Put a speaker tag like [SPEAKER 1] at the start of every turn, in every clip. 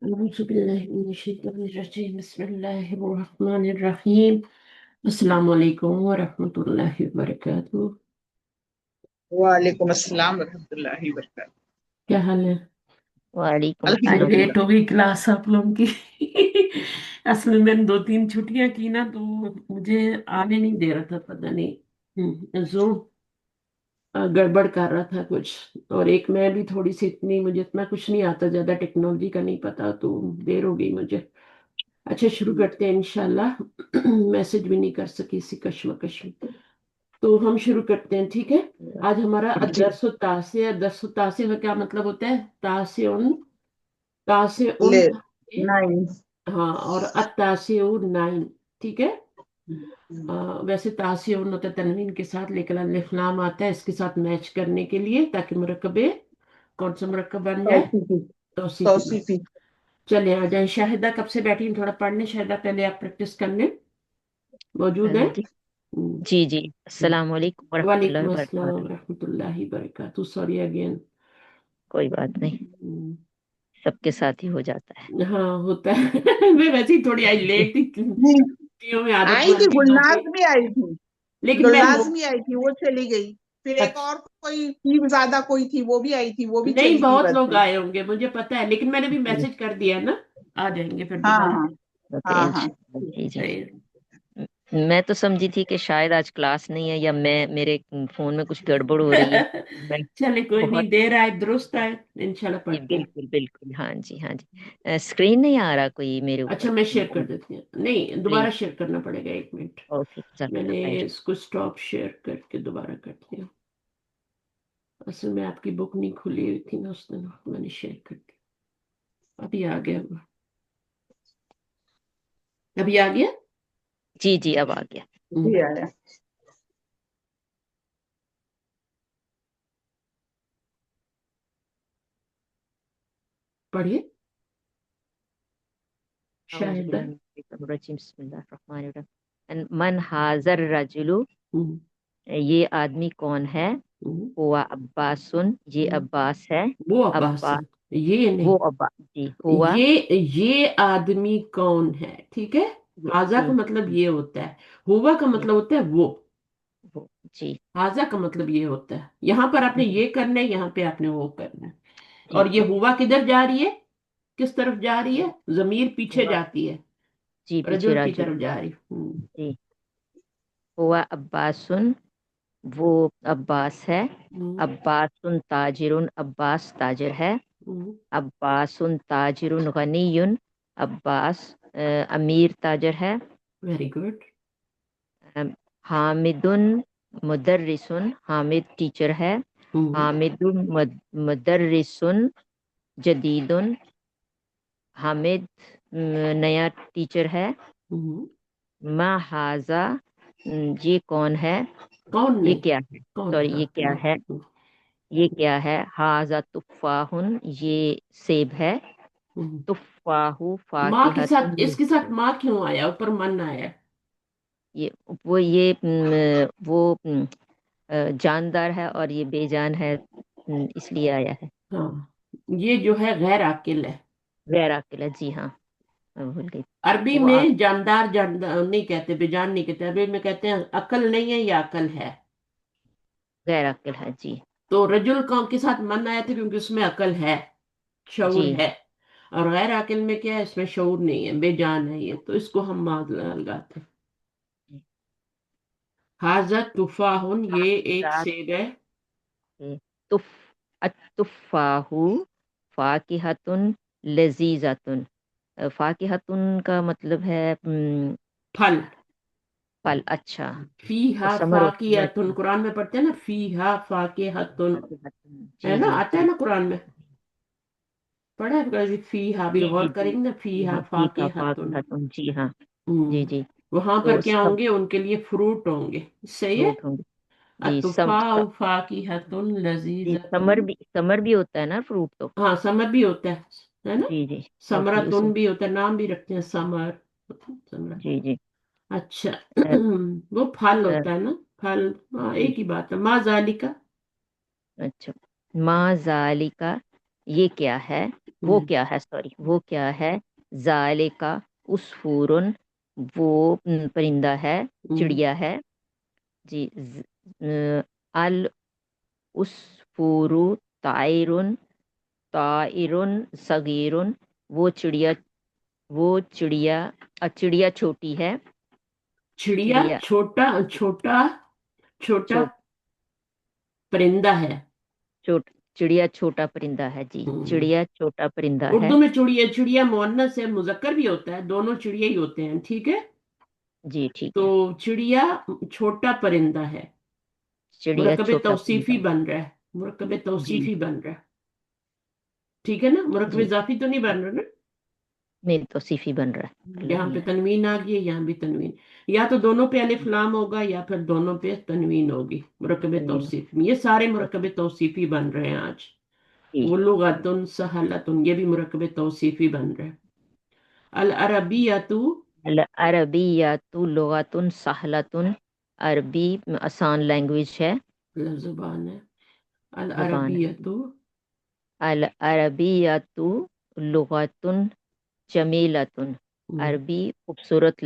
[SPEAKER 1] أعوذ بالله من الشيطان الرجيم بسم الله الرحمن الرحيم السلام عليكم ورحمة الله وبركاته.
[SPEAKER 2] وعلیکم السلام ورحمۃ اللہ وبرکاتہ۔
[SPEAKER 1] क्या हाल है؟
[SPEAKER 3] وعلیکم
[SPEAKER 1] आज
[SPEAKER 3] السلام
[SPEAKER 2] الحمد
[SPEAKER 1] लेट
[SPEAKER 2] للہ۔
[SPEAKER 1] हो गई क्लास आप लोगों की असल में मैंने 2-3 छुट्टियां की ना तो मुझे आने नहीं दे रहा था, पता नहीं जूम गड़बड़ कर रहा था कुछ। और एक मैं भी थोड़ी सी मुझे इतना कुछ नहीं आता, ज्यादा टेक्नोलॉजी का नहीं पता, तो देर हो गई मुझे। अच्छा, शुरू करते हैं इंशाल्लाह। मैसेज भी नहीं कर सकी इसी कश्मकश में, तो हम शुरू करते हैं, ठीक है। आज हमारा
[SPEAKER 2] جی
[SPEAKER 1] दरसो तासे। दरसो तासे का क्या मतलब होता है? तासे उन, तासे उन
[SPEAKER 2] لے
[SPEAKER 1] तासे,
[SPEAKER 2] نائن
[SPEAKER 1] हाँ, और अतासे उन 9, ठीक है। वैसे तासे उन होता है तनवीन के साथ, लेकिन अलिफ लाम आता है इसके साथ मैच करने के लिए, ताकि मुरक्कबे कौन सा मुरक्कब बन जाए?
[SPEAKER 2] توصیفی
[SPEAKER 1] तौसीफी बन।
[SPEAKER 2] توصیفी
[SPEAKER 1] चले आ जाए। शाहिदा कब से बैठी हैं? थोड़ा पढ़ने शाहिदा, पहले आप प्रैक्टिस करने मौजूद है।
[SPEAKER 3] जी जी जी अस्सलाम वालेकुम वरहमतुल्लाहि
[SPEAKER 1] वालेकुम अस्सलाम
[SPEAKER 3] वबरकातुहू।
[SPEAKER 1] रहमतुल्लाहि बरकातहू। Sorry again.
[SPEAKER 3] कोई बात नहीं, सबके साथ ही हो जाता है।
[SPEAKER 1] हाँ, होता है। मैं वैसे ही थोड़ी आई लेट थी, छुट्टियों में आदत
[SPEAKER 2] آئی
[SPEAKER 1] बन
[SPEAKER 2] تھی،
[SPEAKER 1] गई 2 दिन।
[SPEAKER 2] گلناز بھی آئی تھی،
[SPEAKER 1] लेकिन मैं
[SPEAKER 2] گلناز
[SPEAKER 1] ہو
[SPEAKER 2] بھی آئی تھی، وہ چلی گئی۔ پھر ایک
[SPEAKER 1] अच्छा
[SPEAKER 2] اور کوئی ٹیم زیادہ کوئی تھی، وہ بھی آئی تھی، وہ بھی
[SPEAKER 1] नहीं,
[SPEAKER 2] چلی گئی
[SPEAKER 1] बहुत
[SPEAKER 2] ویسے۔
[SPEAKER 1] लोग आए होंगे मुझे पता है, लेकिन मैंने भी मैसेज कर दिया है ना, आ जाएंगे फिर
[SPEAKER 2] ہاں
[SPEAKER 1] दोबारा।
[SPEAKER 2] ہاں
[SPEAKER 3] اوکے
[SPEAKER 2] ہاں ہاں
[SPEAKER 3] انشاءاللہ، جی جی۔
[SPEAKER 1] सही।
[SPEAKER 3] میں تو سمجھی تھی کہ شاید آج کلاس نہیں ہے، یا میرے فون میں کچھ گڑبڑ ہو رہی ہے۔ میں
[SPEAKER 1] चले कोई
[SPEAKER 3] بہت
[SPEAKER 1] नहीं, देर आए दुरुस्त आए। इंशाल्लाह
[SPEAKER 3] جی
[SPEAKER 1] पढ़ते हैं।
[SPEAKER 3] بالکل بالکل، ہاں جی ہاں جی۔ اسکرین نہیں آ رہا کوئی میرے اوپر؟
[SPEAKER 1] अच्छा, मैं शेयर कर देती हूँ। नहीं,
[SPEAKER 3] پلیز،
[SPEAKER 1] दोबारा शेयर करना पड़ेगा, 1 मिनट।
[SPEAKER 3] اوکے جزاک اللہ
[SPEAKER 1] मैंने
[SPEAKER 3] خیر۔
[SPEAKER 1] इसको स्टॉप शेयर करके दोबारा करती हूँ। असल में आपकी बुक नहीं खुली हुई थी ना उस दिन, मैंने शेयर कर दी। अभी आ गया वो। अभी आ गया।
[SPEAKER 3] جی جی اب آ گیا۔
[SPEAKER 2] جی آیا۔
[SPEAKER 1] पढ़िए
[SPEAKER 3] اعوذ
[SPEAKER 1] शाहिदा।
[SPEAKER 3] باللہ من الشیطان الرجیم، بسم اللہ الرحمن الرحیم۔ من حاضر رجلو،
[SPEAKER 1] हम्म,
[SPEAKER 3] یہ آدمی کون ہے؟
[SPEAKER 1] हम्म,
[SPEAKER 3] ہوا عباسن، یہ
[SPEAKER 1] हम्म।
[SPEAKER 3] عباس ہے۔
[SPEAKER 1] वो अब्बास है,
[SPEAKER 3] عباس،
[SPEAKER 1] ये
[SPEAKER 3] وہ
[SPEAKER 1] नहीं।
[SPEAKER 3] عباس جی، ہوا
[SPEAKER 1] ये आदमी कौन है, ठीक है। हाजा
[SPEAKER 3] جی
[SPEAKER 1] का मतलब ये होता है, हुआ का
[SPEAKER 3] جی
[SPEAKER 1] मतलब होता है वो।
[SPEAKER 3] وہ جی
[SPEAKER 1] हाजा का मतलब ये होता है, यहाँ पर आपने
[SPEAKER 3] جی
[SPEAKER 1] ये करना है, यहाँ पे आपने वो करना है।
[SPEAKER 3] جی
[SPEAKER 1] और ये हुआ किधर जा रही है? किस तरफ जा रही है? जमीर पीछे
[SPEAKER 3] ہوا
[SPEAKER 1] जाती है,
[SPEAKER 3] جی پیچھے
[SPEAKER 1] रजुल की
[SPEAKER 3] راجل
[SPEAKER 1] तरफ जा रही है।
[SPEAKER 3] جی، ہوا عباسن، وہ عباس ہے۔
[SPEAKER 1] हम्म,
[SPEAKER 3] عباسن تاجرن، عباس تاجر ہے۔
[SPEAKER 1] हम्म,
[SPEAKER 3] عباسن تاجرن غنیٌ، عباس امیر تاجر ہے۔
[SPEAKER 1] Very good.
[SPEAKER 3] حامد مدرس، حامد ٹیچر ہے۔
[SPEAKER 1] हम्म,
[SPEAKER 3] حامد مدرس جدید، حامد نیا ٹیچر ہے۔
[SPEAKER 1] हम्म।
[SPEAKER 3] ما حاضا، یہ کون ہے؟
[SPEAKER 1] कौन
[SPEAKER 3] یہ
[SPEAKER 1] नहीं,
[SPEAKER 3] کیا ہے؟
[SPEAKER 1] कौन
[SPEAKER 3] سوری،
[SPEAKER 1] था
[SPEAKER 3] یہ کیا
[SPEAKER 1] नहीं।
[SPEAKER 3] ہے؟ یہ کیا ہے؟ حاضا تفاح، یہ سیب ہے۔
[SPEAKER 1] हम्म।
[SPEAKER 3] تفاح
[SPEAKER 1] माँ के
[SPEAKER 3] فاکہۃ،
[SPEAKER 1] साथ, इसके साथ माँ क्यों आया? ऊपर मन आया।
[SPEAKER 3] یہ وہ جاندار ہے اور یہ بے جان ہے، اس لیے آیا ہے۔
[SPEAKER 1] हाँ, ये जो है गैर आकिल है।
[SPEAKER 3] غیر عاقل ہے، جی ہاں میں بھول گئی۔
[SPEAKER 1] अरबी
[SPEAKER 3] وہ
[SPEAKER 1] में जानदार जानदार नहीं कहते, बेजान नहीं कहते, अरबी में कहते हैं अकल नहीं है या अकल है।
[SPEAKER 3] غیر عاقل ہے، جی
[SPEAKER 1] तो रजुल कौम के साथ मन आया था क्योंकि उसमें अकल है, शऊर
[SPEAKER 3] جی
[SPEAKER 1] है। और गैर आकिल में क्या है? इसमें शऊर नहीं है, बेजान है ये, तो इसको हम माद लगाते हैं। हाजा तुफाहुन, ये एक सेब है।
[SPEAKER 3] تف التفاح فاکہۃ لذیذۃ، فاکہۃ کا مطلب ہے
[SPEAKER 1] फल।
[SPEAKER 3] پھل، اچھا۔ اور
[SPEAKER 1] फीहा
[SPEAKER 3] سمر ہوتی ہے
[SPEAKER 1] फाकिहतुन, कुरान में पढ़ते हैं ना, फीहा फाकिहतुन,
[SPEAKER 3] فاکہۃ،
[SPEAKER 1] है
[SPEAKER 3] جی
[SPEAKER 1] ना,
[SPEAKER 3] جی
[SPEAKER 1] आता है
[SPEAKER 3] جی
[SPEAKER 1] ना कुरान में। पढ़ा है कभी? फीहा भी
[SPEAKER 3] جی
[SPEAKER 1] गौर
[SPEAKER 3] جی جی
[SPEAKER 1] करेंगे ना,
[SPEAKER 3] جی
[SPEAKER 1] फीहा
[SPEAKER 3] ہاں، فیکا
[SPEAKER 1] फाकिहतुन।
[SPEAKER 3] فاکہۃ، جی ہاں جی
[SPEAKER 1] हम्म।
[SPEAKER 3] جی۔
[SPEAKER 1] वहां
[SPEAKER 3] تو
[SPEAKER 1] पर क्या
[SPEAKER 3] سب
[SPEAKER 1] होंगे? उनके लिए फ्रूट होंगे। सही है।
[SPEAKER 3] فروٹ ہوں गے، جی
[SPEAKER 1] अतुफा फाकिहतुन
[SPEAKER 3] جی
[SPEAKER 1] लजीजतुन।
[SPEAKER 3] سمر بھی ہوتا है ना फ्रूट तो।
[SPEAKER 1] हाँ, समर भी होता है ना।
[SPEAKER 3] जी जी ओके उस
[SPEAKER 1] समरतुन भी होता है, नाम भी रखते हैं समर, समर।
[SPEAKER 3] जी जी।
[SPEAKER 1] अच्छा।
[SPEAKER 3] अ,
[SPEAKER 1] वो फल
[SPEAKER 3] अ,
[SPEAKER 1] होता है ना, फल। हाँ,
[SPEAKER 3] जी
[SPEAKER 1] एक ही बात है। माँ जालिका।
[SPEAKER 3] अच्छा، माँ ज़ालिका، ये क्या है؟ وہ کیا ہے، سوری، وہ کیا ہے، ذالکا عصفورن، وہ پرندہ ہے، چڑیا ہے، جی، العصفور طائرن، طائرن صغیرن، وہ چڑیا، وہ چڑیا، چڑیا چھوٹی ہے،
[SPEAKER 1] چڑیا
[SPEAKER 3] چڑیا
[SPEAKER 1] چھوٹا چھوٹا چھوٹا
[SPEAKER 3] چھوٹ
[SPEAKER 1] پرندہ ہے.
[SPEAKER 3] چھوٹ چڑیا چھوٹا پرندہ ہے، جی،
[SPEAKER 1] ہم،
[SPEAKER 3] چڑیا چھوٹا پرندہ ہے،
[SPEAKER 1] اردو میں چڑیا چڑیا مؤنث ہے، مذکر بھی ہوتا ہے، دونوں چڑیا ہی ہوتے ہیں. ٹھیک ہے.
[SPEAKER 3] جی ٹھیک
[SPEAKER 1] تو
[SPEAKER 3] ہے،
[SPEAKER 1] چڑیا چھوٹا پرندہ ہے.
[SPEAKER 3] چڑیا
[SPEAKER 1] مرکب
[SPEAKER 3] چھوٹا پرندہ
[SPEAKER 1] توصیفی
[SPEAKER 3] ہے،
[SPEAKER 1] بن رہا ہے. مرکب
[SPEAKER 3] جی
[SPEAKER 1] توصیفی بن رہا ہے. ٹھیک ہے نا، مرکب
[SPEAKER 3] جی،
[SPEAKER 1] اضافی تو نہیں بن رہا نا.
[SPEAKER 3] نہیں توصیفی بن رہا ہے،
[SPEAKER 1] یہاں
[SPEAKER 3] اللہ
[SPEAKER 1] پہ
[SPEAKER 3] اللہ،
[SPEAKER 1] تنوین آ گئی ہے، یہاں بھی تنوین. یا تو دونوں پہ الف لام ہوگا یا پھر دونوں پہ تنوین ہوگی. مرکب
[SPEAKER 3] تنوین،
[SPEAKER 1] توصیف میں یہ سارے مرکب توصیفی بن رہے ہیں آج.
[SPEAKER 3] جی،
[SPEAKER 1] وہ لغتن سہلتن یہ بھی مرکب توصیفی بن رہے ہیں. العربیت
[SPEAKER 3] العربیۃ لغۃ سہلۃ، عربی آسان لینگویج ہے،
[SPEAKER 1] زبان ہے.
[SPEAKER 3] زبان ہے،
[SPEAKER 1] العربیت
[SPEAKER 3] العربیۃ لغۃ جمیلۃ، عربی خوبصورت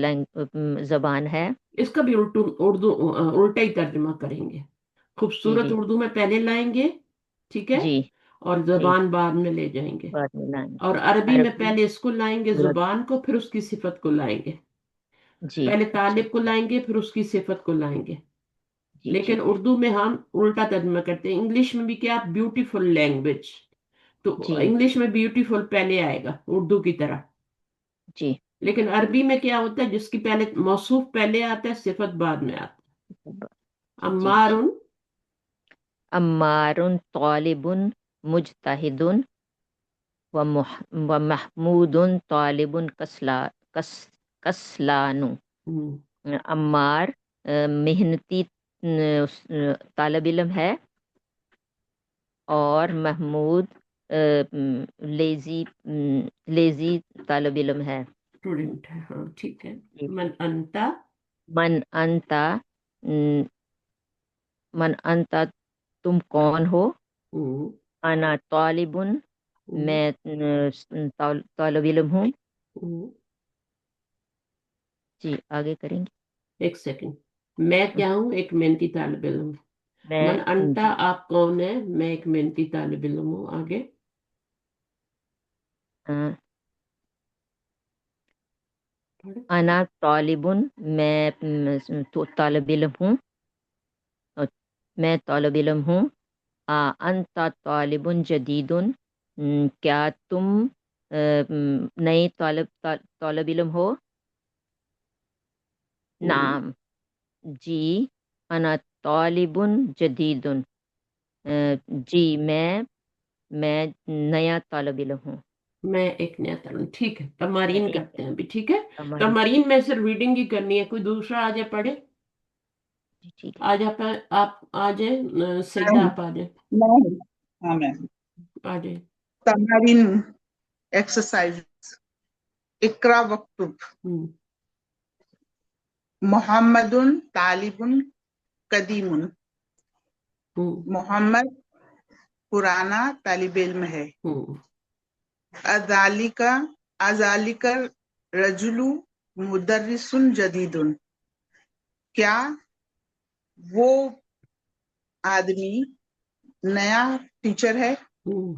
[SPEAKER 3] زبان ہے،
[SPEAKER 1] اس کا بھی اردو الٹا ہی ترجمہ کریں گے.
[SPEAKER 3] جی
[SPEAKER 1] خوبصورت
[SPEAKER 3] جی
[SPEAKER 1] اردو میں پہلے لائیں گے. ٹھیک ہے.
[SPEAKER 3] جی
[SPEAKER 1] اور
[SPEAKER 3] ٹھیک،
[SPEAKER 1] زبان بعد میں لے جائیں گے.
[SPEAKER 3] بعد میں لائیں
[SPEAKER 1] اور
[SPEAKER 3] گے،
[SPEAKER 1] عربی میں
[SPEAKER 3] عربی
[SPEAKER 1] پہلے اس کو لائیں گے
[SPEAKER 3] خوبصورت،
[SPEAKER 1] زبان کو، پھر اس کی صفت کو لائیں گے.
[SPEAKER 3] جی
[SPEAKER 1] پہلے
[SPEAKER 3] اچھا،
[SPEAKER 1] طالب کو لائیں گے پھر اس کی صفت کو لائیں گے.
[SPEAKER 3] جی
[SPEAKER 1] لیکن
[SPEAKER 3] ٹھیک ہے،
[SPEAKER 1] اردو میں ہم الٹا ترجمہ کرتے ہیں. انگلش میں بھی کیا بیوٹیفل لینگویج، تو
[SPEAKER 3] جی
[SPEAKER 1] انگلش میں بیوٹیفل پہلے آئے گا اردو کی طرح.
[SPEAKER 3] جی،
[SPEAKER 1] لیکن عربی میں کیا ہوتا ہے، جس کی پہلے موصوف پہلے آتا ہے صفت بعد میں آتا ہے.
[SPEAKER 3] جی
[SPEAKER 1] عمار
[SPEAKER 3] ٹھیک، عمار طالب مجتہد ومحمود طالب کسلان، عمار محنتی طالب علم ہے، اور محمود لیزی لیزی طالب علم ہے،
[SPEAKER 1] اسٹوڈنٹ ہے. ہاں ٹھیک ہے.
[SPEAKER 3] جی،
[SPEAKER 1] من انتا.
[SPEAKER 3] من انتا، من انتا، تم کون ہو،
[SPEAKER 1] ہوں،
[SPEAKER 3] انا طالب،
[SPEAKER 1] ہوں،
[SPEAKER 3] میں طالب علم ہوں،
[SPEAKER 1] ہوں.
[SPEAKER 3] جی آگے کریں گے،
[SPEAKER 1] ایک سیکنڈ. میں کیا ہوں؟ ایک محنتی طالب علم. من
[SPEAKER 3] میں،
[SPEAKER 1] انتا،
[SPEAKER 3] جی،
[SPEAKER 1] آپ کون ہے؟ میں ایک محنتی طالب علم ہوں. آگے.
[SPEAKER 3] انا طالب، میں طالب علم ہوں، اور میں طالب علم ہوں، انت طالب جدید، کیا تم نئے طالب علم ہو،
[SPEAKER 1] ہوں.
[SPEAKER 3] نعم، جی، انا طالب جدید، جی میں نیا طالب علم ہوں،
[SPEAKER 1] میں ایک نیا طالب. ٹھیک ہے.
[SPEAKER 3] میں
[SPEAKER 1] تمارین
[SPEAKER 3] ایک
[SPEAKER 1] کرتے ہیں ابھی. ٹھیک ہے.
[SPEAKER 3] ہماری،
[SPEAKER 1] تمارین میں صرف ریڈنگ ہی کرنی ہے. کوئی دوسرا آ جائے پڑھے.
[SPEAKER 3] جی ٹھیک
[SPEAKER 1] آ جا آپ آ جائیں. سیدہ
[SPEAKER 2] نہیں
[SPEAKER 1] آپ آ جائیں.
[SPEAKER 2] نہیں ہاں میں
[SPEAKER 1] آ جائیں.
[SPEAKER 2] تمارین ایکسرسائز. اقرا وقتب.
[SPEAKER 1] ہوں.
[SPEAKER 2] محمد طالب قدیم.
[SPEAKER 1] ہوں.
[SPEAKER 2] محمد پرانا طالب علم ہے.
[SPEAKER 1] ہوں.
[SPEAKER 2] ازالک رجل مدرس جدید، کیا وہ آدمی نیا ٹیچر ہے.
[SPEAKER 1] ہوں.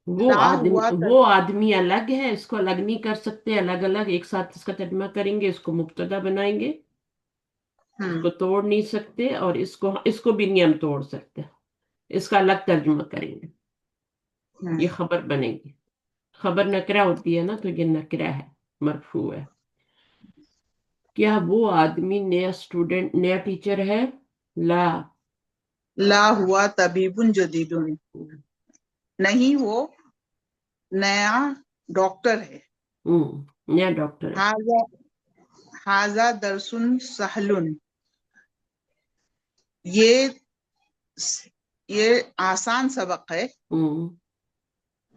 [SPEAKER 1] وہ
[SPEAKER 2] لا
[SPEAKER 1] آدمی
[SPEAKER 2] ہوا
[SPEAKER 1] وہ آدمی الگ ہے. اس کو الگ نہیں کر سکتے. الگ الگ ایک ساتھ اس کا ترجمہ کریں گے. اس کو مبتدا بنائیں گے. اس کو توڑ نہیں سکتے، اور اس کو بھی نہیں ہم توڑ سکتے. اس کا الگ ترجمہ کریں گے. یہ خبر بنے گی. خبر نکرہ ہوتی ہے نا، تو یہ نکرہ ہے، مرفوع ہے. کیا وہ آدمی نیا اسٹوڈنٹ، نیا ٹیچر ہے؟ لا.
[SPEAKER 2] لا ہوا طبیب جدید، نہیں وہ نیا ڈاکٹر ہے.
[SPEAKER 1] ہوں. نیا ڈاکٹر ہے.
[SPEAKER 2] ہاذا درس سہل، یہ یہ آسان سبق ہے.
[SPEAKER 1] ہوں.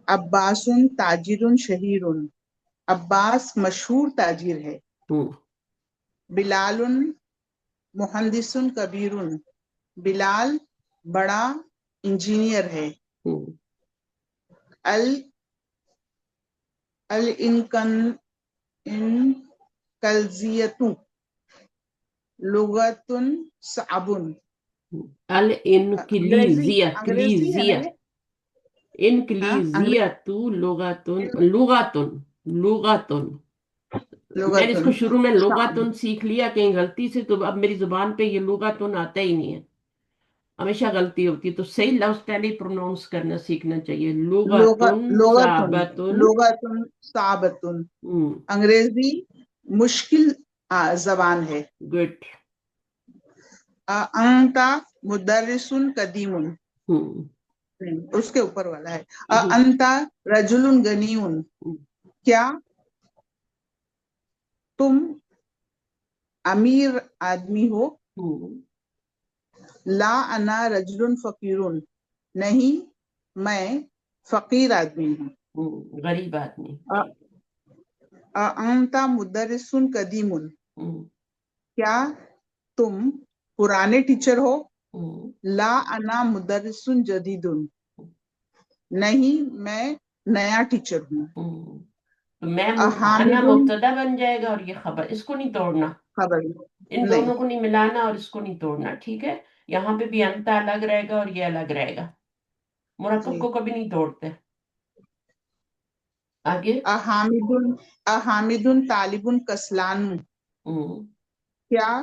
[SPEAKER 2] عباس تاجر شہیر، عباس مشہور تاجر ہے.
[SPEAKER 1] ہوں.
[SPEAKER 2] بلال مہندس کبیر، بلال بڑا انجینئر ہے.
[SPEAKER 1] ہوں.
[SPEAKER 2] الانکن انکلزیتو لغتن صعبن. انگریزی
[SPEAKER 1] الانکلیزیہ
[SPEAKER 2] انگریزی ہے نا
[SPEAKER 1] کلیزیہ
[SPEAKER 2] یہ؟ ہاں
[SPEAKER 1] انکلیزیۃ لغتن لغتن لغتن. میں نے اس
[SPEAKER 2] لغتن
[SPEAKER 1] کو شروع میں
[SPEAKER 2] صعب.
[SPEAKER 1] لغتن سیکھ لیا کہیں غلطی سے، تو اب میری زبان پہ یہ لغتن آتا ہی نہیں ہے، ہمیشہ غلطی ہوتی ہے، تو صحیح لفظ پہلے ہی پروناؤنس کرنا سیکھنا چاہیے. لغتن
[SPEAKER 2] لغتن
[SPEAKER 1] صعبتن.
[SPEAKER 2] لغتن صعبتن. انگریزی مشکل زبان ہے.
[SPEAKER 1] گڈ.
[SPEAKER 2] انتا مدرسن قدیم، اس کے اوپر والا ہے. انتا رجل غنیون، کیا تم امیر آدمی ہو. لا انا رجل فقیرون، نہیں میں فقیر آدمی ہوں.
[SPEAKER 1] غریب آدمی.
[SPEAKER 2] انتا مدرسن قدیم، کیا تم پرانے ٹیچر ہو. لا انا مدرسن جدید، نہیں میں نیا ٹیچر ہوں.
[SPEAKER 1] تو میں انا
[SPEAKER 2] حامد
[SPEAKER 1] مبتدا بن جائے گا اور یہ خبر، اس کو نہیں توڑنا،
[SPEAKER 2] خبر
[SPEAKER 1] ان
[SPEAKER 2] نہیں.
[SPEAKER 1] دونوں کو نہیں ملانا اور اس کو نہیں توڑنا، ٹھیک ہے. یہاں پہ بھی انتا الگ رہے گا اور یہ الگ رہے گا، مرکب
[SPEAKER 2] جی.
[SPEAKER 1] کو کبھی نہیں توڑتے. آگے.
[SPEAKER 2] حامد طالب کسلان، کیا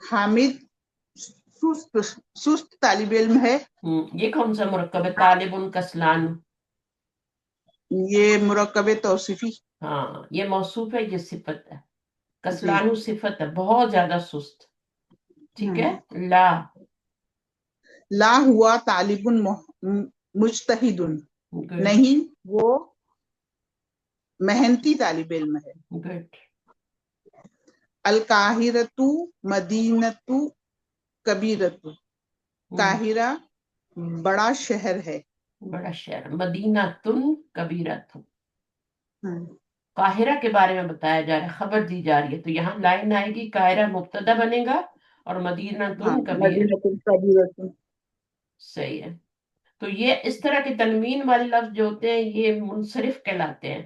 [SPEAKER 2] حامد سست طالب علم ہے.
[SPEAKER 1] یہ کون سا مرکب ہے؟ طالب کسلان.
[SPEAKER 2] یہ مرکب توصیفی.
[SPEAKER 1] ہاں یہ موصوف ہے، یہ صفت ہے.
[SPEAKER 2] جی.
[SPEAKER 1] کسلانو صفت ہے، بہت زیادہ سست. ٹھیک ہے.
[SPEAKER 2] لا ہوا طالب مجتہد،
[SPEAKER 1] گڈ
[SPEAKER 2] نہیں وہ محنتی طالب علم ہے.
[SPEAKER 1] گڈ.
[SPEAKER 2] القاہرۃ مدینۃ کبیرۃ، قاہرہ بڑا شہر ہے.
[SPEAKER 1] بڑا شہر. مدینہ تن کبیرہ تن. قاہرہ کے بارے میں بتایا جا رہا ہے، خبر دی جا رہی ہے، تو یہاں لائن آئے گی قاہرہ مبتدا بنے گا اور مدینہ
[SPEAKER 2] ہاں
[SPEAKER 1] تن کبیر.
[SPEAKER 2] مدینۃ کبیرۃ.
[SPEAKER 1] صحیح ہے. تو یہ اس طرح کے تنوین والے لفظ جو ہوتے ہیں یہ منصرف کہلاتے ہیں،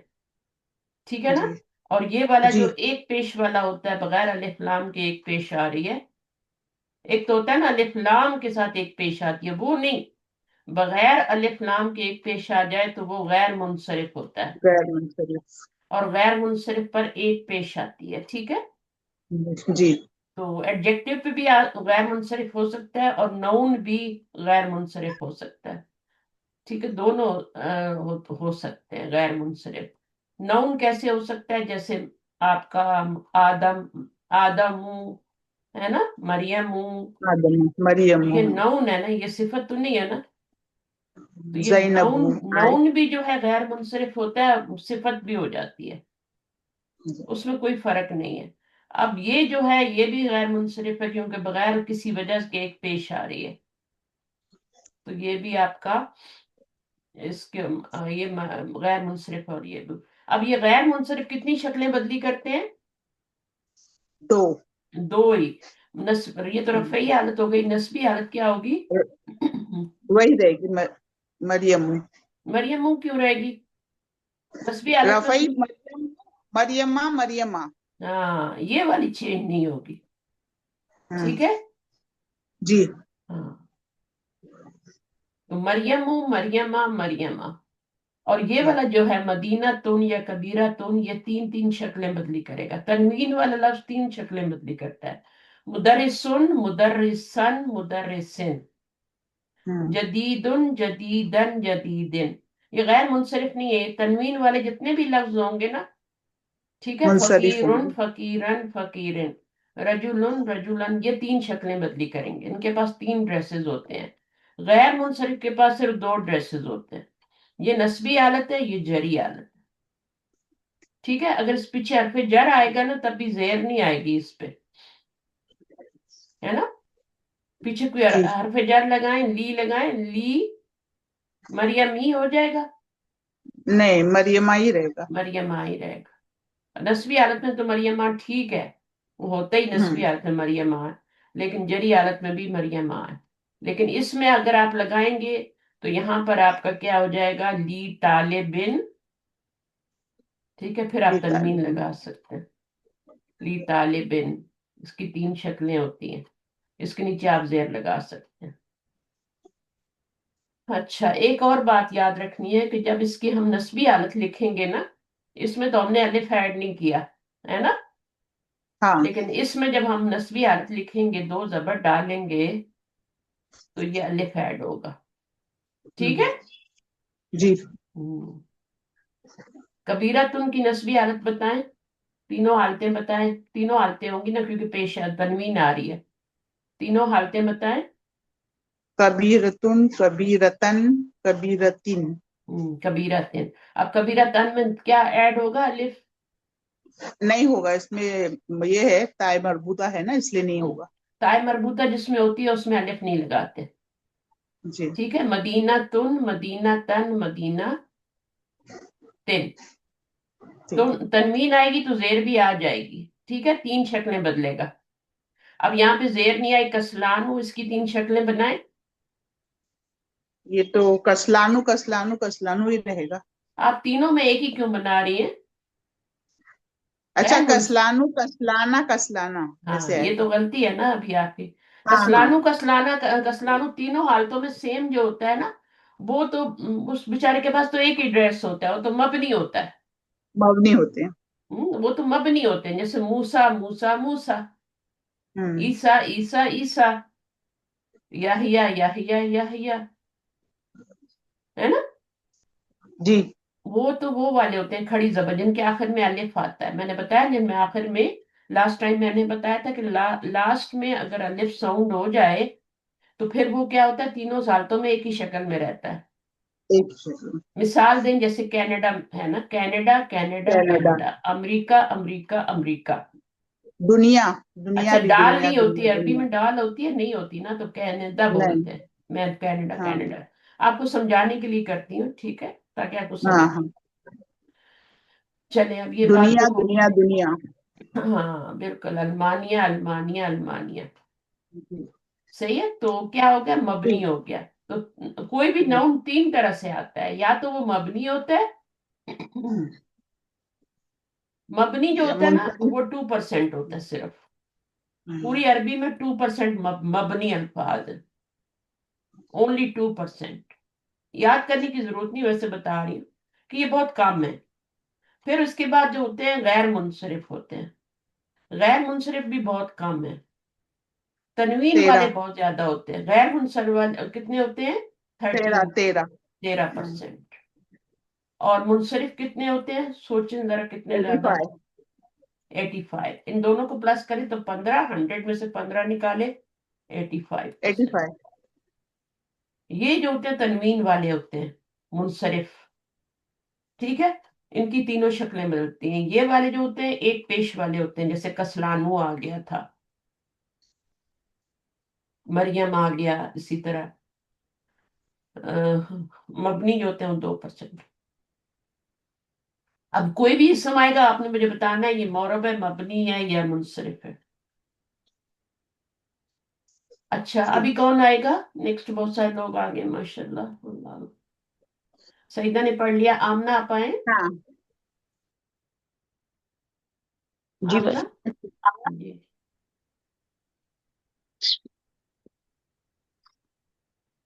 [SPEAKER 1] ٹھیک ہے نا.
[SPEAKER 2] جی
[SPEAKER 1] اور یہ والا
[SPEAKER 2] جی
[SPEAKER 1] جو ایک پیش والا ہوتا ہے بغیر الف لام کے ایک پیش آ رہی ہے، ایک تو ہوتا ہے نا الف لام کے ساتھ ایک پیش آتی ہے، وہ نہیں، بغیر الف لام کے ایک پیش آ جائے تو وہ غیر منصرف ہوتا ہے،
[SPEAKER 2] غیر منصرف.
[SPEAKER 1] اور غیر منصرف پر ایک پیش آتی ہے، ٹھیک ہے.
[SPEAKER 2] جی.
[SPEAKER 1] تو ایڈجیکٹو پہ بھی غیر منصرف ہو سکتا ہے اور نون بھی غیر منصرف ہو سکتا ہے، ٹھیک ہے. دونوں ہو سکتے ہیں غیر منصرف. نون کیسے ہو سکتا ہے؟ جیسے آپ کا آدم، آدم ہے نا، مریم.
[SPEAKER 2] آدم مریم
[SPEAKER 1] تو یہ نون ہے نا، یہ صفت تو نہیں ہے نا. تو یہ
[SPEAKER 2] زینب
[SPEAKER 1] نون، نون بھی جو ہے غیر منصرف ہوتا ہے، صفت بھی ہو جاتی ہے، اس میں کوئی فرق نہیں ہے. اب یہ جو ہے یہ بھی غیر منصرف ہے کیونکہ بغیر کسی وجہ کے ایک پیش آ رہی ہے، تو یہ بھی آپ کا اس کے یہ غیر منصرف. اور یہ بھی اب یہ غیر منصرف کتنی شکلیں بدلی کرتے ہیں؟
[SPEAKER 2] دو.
[SPEAKER 1] دو ہی. یہ تو رفعی حالت ہو گئی، نسبی حالت کیا ہوگی؟
[SPEAKER 2] وہی رہے گی مریم.
[SPEAKER 1] مریم کیوں رہے گی؟ نسبی حالت میں
[SPEAKER 2] رفعی مریم، مریمہ مریمہ.
[SPEAKER 1] ہاں یہ والی چینج نہیں ہوگی، ٹھیک ہے.
[SPEAKER 2] جی.
[SPEAKER 1] ہاں تو مریم مریمہ مریمہ. اور یہ والا جو ہے مدینہ تن یا کبیرہ تن، یہ تین تین شکلیں بدلی کرے گا. تنوین والا لفظ تین شکلیں بدلی کرتا ہے: مدرسن، مدرسن، مدرسن. جدیدن، جدیدن، جدیدن. یہ غیر منصرف نہیں ہے. تنوین والے جتنے بھی لفظ ہوں گے نا، ٹھیک ہے،
[SPEAKER 2] منصرف ہوں
[SPEAKER 1] فقیرن،
[SPEAKER 2] گے.
[SPEAKER 1] فقیرن، فقیرن، رجلن، رجلن، یہ تین شکلیں بدلی کریں گے. ان کے پاس تین ڈریسز ہوتے ہیں. غیر منصرف کے پاس صرف دو ڈریسز ہوتے ہیں. یہ نسبی حالت ہے، یہ جری حالت ہے، ٹھیک ہے. اگر اس پیچھے حرف جر آئے گا نا تب بھی زیر نہیں آئے گی اس پہ، ہے نا. پیچھے کوئی
[SPEAKER 2] جی.
[SPEAKER 1] حرف جر لگائیں، لی لگائیں، لی مریم ہی ہو جائے گا،
[SPEAKER 2] نہیں مریمہ ہی رہے گا.
[SPEAKER 1] مریم ہی رہے گا. نسبی حالت میں تو مریم ٹھیک ہے، وہ ہوتا ہی نسبی حالت میں مریم، لیکن جری حالت میں بھی مریم ہے. لیکن اس میں اگر آپ لگائیں گے تو یہاں پر آپ کا کیا ہو جائے گا؟ لی طالبن ठीक है, फिर आप
[SPEAKER 2] ली
[SPEAKER 1] तनवीन
[SPEAKER 2] तालिबिन।
[SPEAKER 1] लगा सकते हैं। ली तालिबिन, इसकी 3 शक्लें होती हैं, इसके नीचे आप जेर लगा सकते हैं। अच्छा, एक और बात याद रखनी है कि जब इसकी हम नस्बी हालत लिखेंगे ना, इसमें तो हमने अलिफ ऐड नहीं किया है ना,
[SPEAKER 2] हाँ।
[SPEAKER 1] लेकिन इसमें जब हम नस्बी हालत लिखेंगे, 2 जबर डालेंगे, तो ये अलिफ ऐड होगा। ठीक है।
[SPEAKER 2] जी।
[SPEAKER 1] हम्म। कबीरा तुन की नस्बी हालत बताएं, तीनों हालतें बताएं। तीनों हालतें होंगी ना, क्योंकि पेश तनवीन आ रही है। तीनों हालतें बताएं।
[SPEAKER 2] कबीरतुन, कबीरतन, कबीरतिन।
[SPEAKER 1] कबीरा तन। अब कबीरा तन में क्या ऐड होगा? अलिफ।
[SPEAKER 2] नहीं होगा इसमें, ये है ताय मरबूता है ना, इसलिए नहीं
[SPEAKER 1] हम्म,
[SPEAKER 2] होगा।
[SPEAKER 1] ताय मरबूता जिसमें होती है उसमें अलिफ नहीं लगाते।
[SPEAKER 2] जी।
[SPEAKER 1] ठीक है, मदीना तुन, मदीना तन, मदीना तिन। तो
[SPEAKER 2] ठीक।
[SPEAKER 1] तनवीन आएगी तो जेर भी आ जाएगी। ठीक है, 3 शक्लें बदलेगा। अब यहाँ पे जेर नहीं आई, कसलानु, इसकी 3 शक्लें बनाए।
[SPEAKER 2] ये तो कसलानु कसलानु कसलानु ही रहेगा।
[SPEAKER 1] आप तीनों में एक ही क्यों बना रही हैं?
[SPEAKER 2] अच्छा,
[SPEAKER 1] गैर मुंस
[SPEAKER 2] कसलानु कसलाना कसलाना
[SPEAKER 1] हाँ,
[SPEAKER 2] ऐसे
[SPEAKER 1] ये
[SPEAKER 2] आएगा।
[SPEAKER 1] तो गलती है ना अभी आपकी।
[SPEAKER 2] हाँ हाँ।
[SPEAKER 1] कसलानु कसलाना कसलानु तीनों हालतों में सेम जो होता है ना, वो तो उस बेचारे के पास तो एक ही ड्रेस होता है, वो तो मबनी होता है।
[SPEAKER 2] मबनी होते हैं।
[SPEAKER 1] वो तो मबनी होते हैं, जैसे मूसा मूसा मूसा,
[SPEAKER 2] हम्म।
[SPEAKER 1] ईसा ईसा ईसा, याहिया याहिया याहिया, है ना।
[SPEAKER 2] जी।
[SPEAKER 1] वो तो वो वाले होते हैं खड़ी जबर, जिनके आखिर में अलिफ आता है। मैंने बताया जिनमें आखिर में, लास्ट टाइम मैंने बताया था कि लास्ट में अगर अलिफ साउंड हो जाए, तो फिर वो क्या होता है, तीनों हालतों में एक ही शक्ल में रहता है।
[SPEAKER 2] एक सेकंड।
[SPEAKER 1] मिसाल दें, जैसे कनाडा है ना, Canada Canada
[SPEAKER 2] Canada.
[SPEAKER 1] Canada, America America America.
[SPEAKER 2] दुनिया। दुनिया
[SPEAKER 1] अच्छा,
[SPEAKER 2] भी
[SPEAKER 1] डाल
[SPEAKER 2] दुनिया
[SPEAKER 1] नहीं होती
[SPEAKER 2] दुनिया
[SPEAKER 1] है अरबी
[SPEAKER 2] दुनिया।
[SPEAKER 1] में, डाल होती है नहीं होती ना, तो कनाडा
[SPEAKER 2] नहीं।
[SPEAKER 1] बोलते हैं। मैं कनाडा
[SPEAKER 2] हाँ
[SPEAKER 1] कनाडा आपको समझाने के लिए करती हूँ, ठीक है, ताकि आपको
[SPEAKER 2] हाँ
[SPEAKER 1] समझ।
[SPEAKER 2] हाँ।
[SPEAKER 1] चले, अब ये बात
[SPEAKER 2] दुनिया
[SPEAKER 1] तो होगी।
[SPEAKER 2] दुनिया दुनिया।
[SPEAKER 1] हाँ बिल्कुल, अल्मानिया अल्मानिया अल्मानिया।
[SPEAKER 2] जी।
[SPEAKER 1] सही है, तो क्या हो गया, मबनी
[SPEAKER 2] जी।
[SPEAKER 1] हो गया। तो कोई भी नाउन 3 तरह से आता है, या तो वो मबनी होता है। मबनी जो होता है ना,
[SPEAKER 2] मुंतलिक।
[SPEAKER 1] वो 2% होता है सिर्फ। पूरी अरबी में 2% मबनी अल्फाज है, ओनली 2%। याद करने की जरूरत नहीं, वैसे बता रही हूँ कि ये बहुत कम है। फिर उसके बाद जो होते हैं गैर मुनसरिफ होते हैं। गैर मुनसरिफ भी बहुत कम है। तनवीन वाले
[SPEAKER 2] 13।
[SPEAKER 1] बहुत ज्यादा होते हैं। गैर मुनसरिफ वाले कितने होते हैं?
[SPEAKER 2] तेरह
[SPEAKER 1] 13।
[SPEAKER 2] तेरह।
[SPEAKER 1] 13%। और मुनसरिफ कितने होते हैं, सोचें जरा कितने
[SPEAKER 2] एटी
[SPEAKER 1] ज्यादा।
[SPEAKER 2] फाइव
[SPEAKER 1] 85। इन दोनों को प्लस करें तो 15, 100 में से 15 निकाले, 85%।
[SPEAKER 2] 85।
[SPEAKER 1] ये जो होते हैं तनवीन वाले होते हैं, मुनसरिफ। ठीक है, इनकी तीनों शक्लें मिलती हैं। ये वाले जो होते हैं एक पेश वाले होते हैं, जैसे कसलानु आ गया था, मरियम आ गया, इसी तरह मबनी जो होते हैं वो 2%। अब कोई भी इसम आएगा, आपने मुझे बताना है ये मौरब है, मबनी है या मुनसरिफ है। अच्छा, अभी
[SPEAKER 2] ठीक।
[SPEAKER 1] कौन आएगा नेक्स्ट? बहुत सारे लोग आ गए माशाल्लाह, अल्लाह। सईदा ने पढ़ लिया, आमना आप आए।
[SPEAKER 2] हाँ। जी
[SPEAKER 1] आमना
[SPEAKER 2] बस।
[SPEAKER 1] जी।